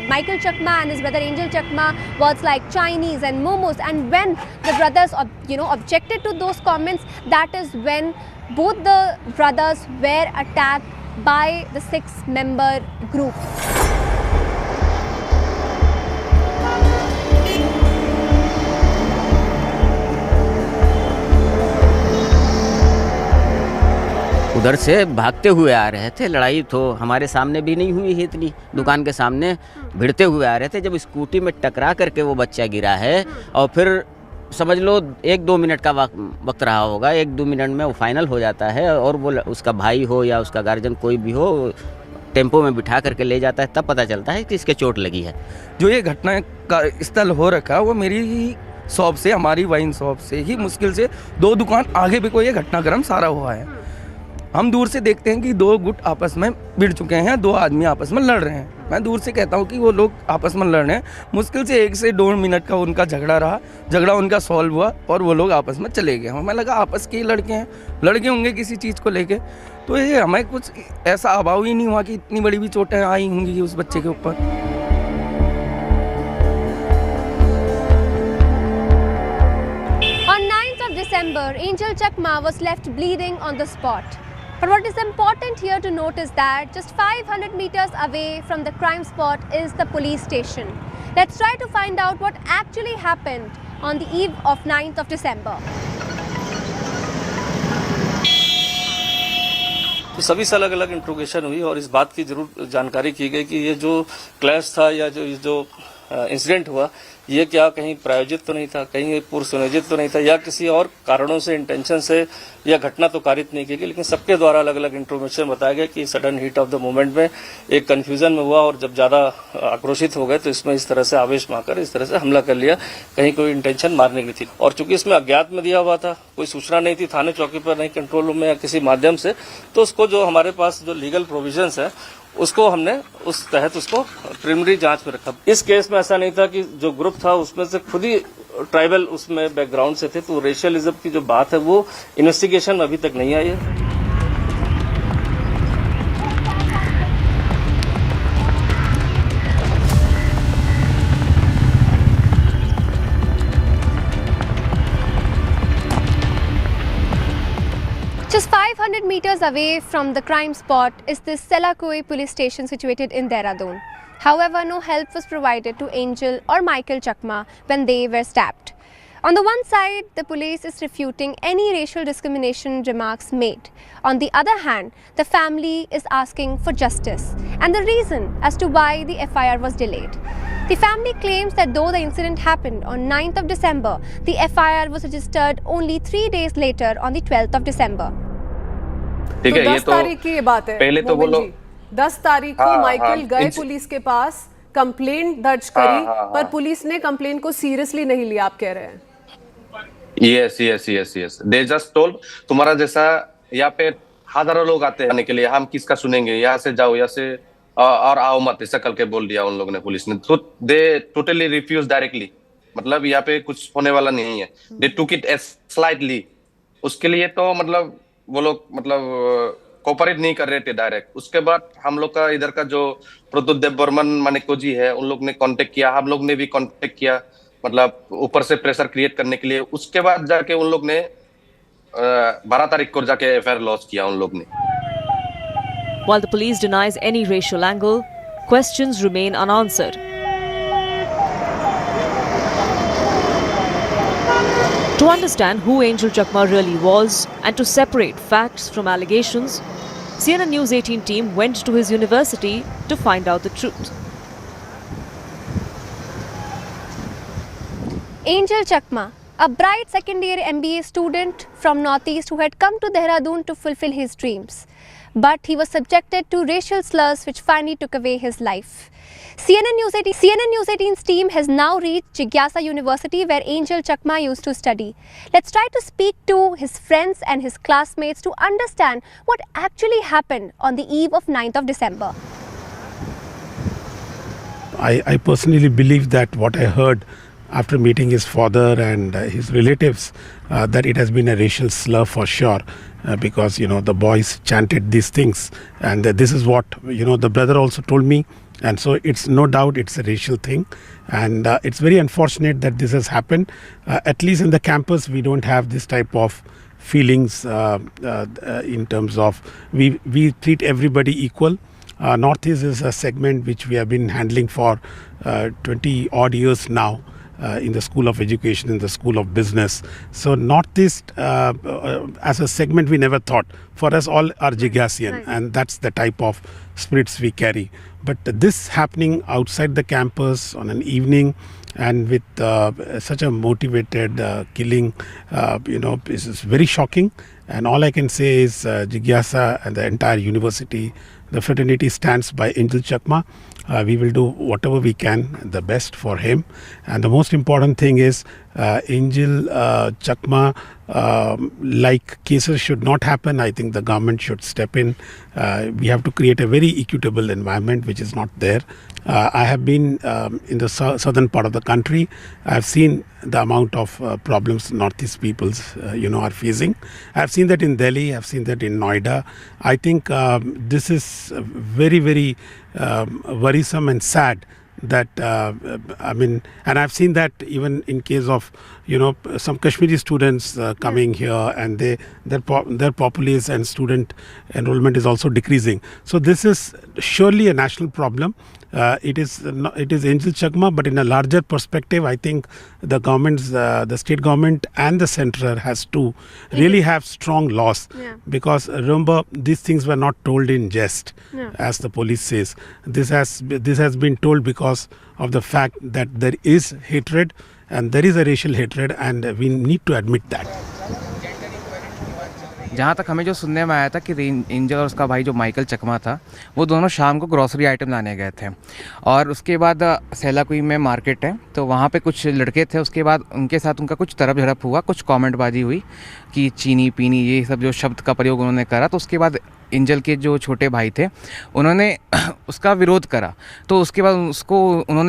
Michael Chakma and his brother Angel Chakma words like Chinese and momos, and when the brothers objected to those comments, that is when both the brothers were attacked by the 6-member group. उधर से भागते हुए आ रहे थे। लड़ाई तो हमारे सामने भी नहीं हुई है इतनी, दुकान के सामने भिड़ते हुए आ रहे थे। जब स्कूटी में टकरा करके वो बच्चा गिरा है और फिर समझ लो 1-2 मिनट का वक्त रहा होगा, 1-2 मिनट में वो फाइनल हो जाता है और वो उसका भाई हो या उसका गार्जियन कोई भी हो टेम्पो में बिठा करके ले जाता है, तब पता चलता है कि इसके चोट लगी है। जो ये घटना का स्थल हो रखा वो मेरी ही शॉप से, हमारी वाइन शॉप से ही मुश्किल से 2 दुकान आगे भी कोई ये घटनाक्रम सारा हुआ है। हम दूर से देखते हैं कि 2 गुट आपस में भिड़ चुके हैं, 2 आदमी आपस में लड़ रहे हैं। मैं दूर से कहता हूं कि वो लोग आपस में लड़ रहे हैं। मुश्किल से 1 से 2 मिनट का उनका झगड़ा रहा, झगड़ा उनका सॉल्व हुआ और वो लोग आपस में चले गए। हमें लगा आपस के लड़के हैं, लड़के होंगे किसी चीज़ को लेके, तो ये हमें कुछ ऐसा अभाव ही नहीं हुआ कि इतनी बड़ी भी चोटें आई होंगी उस बच्चे के ऊपर। On 9th of December, Angel Chakma was left bleeding on the spot. But what is important here to note is that just 500 meters away from the crime spot is the police station. Let's try to find out what actually happened on the eve of 9th of December. तो सभी से अलग अलग interrogation हुई और इस बात की जरूर जानकारी की गई कि ये जो क्लैश था या जो इंसिडेंट हुआ, ये क्या कहीं प्रायोजित तो नहीं था, कहीं पूर्व सुनियोजित तो नहीं था, या किसी और कारणों से इंटेंशन से यह घटना तो कारित नहीं की गई। लेकिन सबके द्वारा अलग अलग इंफॉर्मेशन बताया गया कि sudden heat of the moment में एक कंफ्यूजन में हुआ और जब ज्यादा आक्रोशित हो गए तो इसमें इस तरह से आवेश में आकर इस तरह से हमला कर लिया। कहीं कोई इंटेंशन मारने की थी और चूंकि इसमें अज्ञात में दिया हुआ था, कोई सूचना नहीं थी थाने चौकी पर, नहीं कंट्रोल रूम में या किसी माध्यम से, तो उसको जो हमारे पास जो लीगल प्रोविजंस है उसको हमने उस तहत उसको प्रिलिमिनरी जांच में रखा। इस केस में ऐसा नहीं था कि जो ग्रुप था उसमें से खुद ही ट्राइबल उसमें बैकग्राउंड से थे, तो रेशियलिज्म की जो बात है वो इन्वेस्टिगेशन में अभी तक नहीं आई है। Just 500 meters away from the crime spot is this Selakui police station situated in Dehradun. However, no help was provided to Angel or Michael Chakma when they were stabbed. On the one side, the police is refuting any racial discrimination remarks made. On the other hand, the family is asking for justice and the reason as to why the FIR was delayed. The family claims that though the incident happened on 9th of December, the FIR was registered only 3 days later on the 12th of December. ठीक है, ये तो 10 तारीख की ये बात है। पहले तो वो लोग 10 तारीख को माइकल गए पुलिस के पास कंप्लेंट दर्ज करी, पर पुलिस ने कंप्लेंट को सीरियसली नहीं लिया, आप कह रहे हैं? यस दे जस्ट टोल्ड तुम्हारा जैसा यहाँ पे हजारों लोग आते हैं आने के लिए, हम किसका सुनेंगे, यहाँ से जाओ, यहाँ से और आओ मत, ऐसा करके बोल दिया उन लोगों ने, पुलिस ने। तो दे टोटली रिफ्यूज डायरेक्टली, मतलब यहाँ पे कुछ होने वाला नहीं है। दे टुक इट एज स्लाइटली, उसके लिए तो मतलब वो लोग मतलब कोऑपरेट नहीं कर रहे थे डायरेक्ट। उसके बाद हम लोग का इधर का जो प्रद्युत बर्मन मानेको जी है, उन लोग ने कांटेक्ट किया, हम लोग ने भी कांटेक्ट किया, मतलब ऊपर से प्रेशर क्रिएट करने के लिए। उसके बाद जाके उन लोग ने 12 तारीख को जाके एफआईआर लॉन्च किया उन लोग ने। While the police denies any racial angle, questions remain unanswered. To understand who Angel Chakma really was and to separate facts from allegations, CNN News 18 team went to his university to find out the truth. Angel Chakma, a bright second-year MBA student from Northeast who had come to Dehradun to fulfill his dreams. But he was subjected to racial slurs which finally took away his life. CNN News 18's team has now reached Jigyasa University where Angel Chakma used to study. Let's try to speak to his friends and his classmates to understand what actually happened on the eve of 9th of December. I personally believe that what I heard after meeting his father and his relatives, that it has been a racial slur for sure, because the boys chanted these things, and this is what the brother also told me, and so it's no doubt it's a racial thing, and it's very unfortunate that this has happened. At least in the campus we don't have this type of feelings in terms of we treat everybody equal. Northeast is a segment which we have been handling for 20 odd years now. In the School of Education, in the School of Business. So Northeast as a segment we never thought. For us all are Jigyasian, and that's the type of spirits we carry. But this happening outside the campus on an evening and with such a motivated killing, is very shocking. And all I can say is Jigyasa and the entire university, the fraternity stands by Angel Chakma. We will do whatever we can, the best for him. And the most important thing is Angel Chakma, like cases should not happen. I think the government should step in. We have to create a very equitable environment, which is not there. I have been in the southern part of the country. I have seen the amount of problems Northeast peoples, are facing. I have seen that in Delhi. I have seen that in Noida. I think this is very, very worrisome and sad that and I've seen that even in case of some Kashmiri students coming here, and their populace and student enrollment is also decreasing. So this is surely a national problem. It is Angel Chakma, but in a larger perspective, I think the governments, the state government and the center has to really have strong laws, because remember, these things were not told in jest, as the police says. This has been told because of the fact that there is hatred and there is a racial hatred, and we need to admit that. जहाँ तक हमें जो सुनने में आया था कि angel और उसका भाई जो माइकल चकमा था, वो दोनों शाम को ग्रॉसरी आइटम लाने गए थे, और उसके बाद सेलाकुई में मार्केट है, तो वहाँ पे कुछ लड़के थे। उसके बाद उनके साथ उनका कुछ तरफ झड़प हुआ, कुछ कमेंटबाजी हुई कि चीनी पीनी ये सब जो शब्द का प्रयोग उन्होंने करा। तो उसके बाद एंजल के जो छोटे भाई थे उन्होंने उसका विरोध करा, तो उसके बाद उसको उन्होंने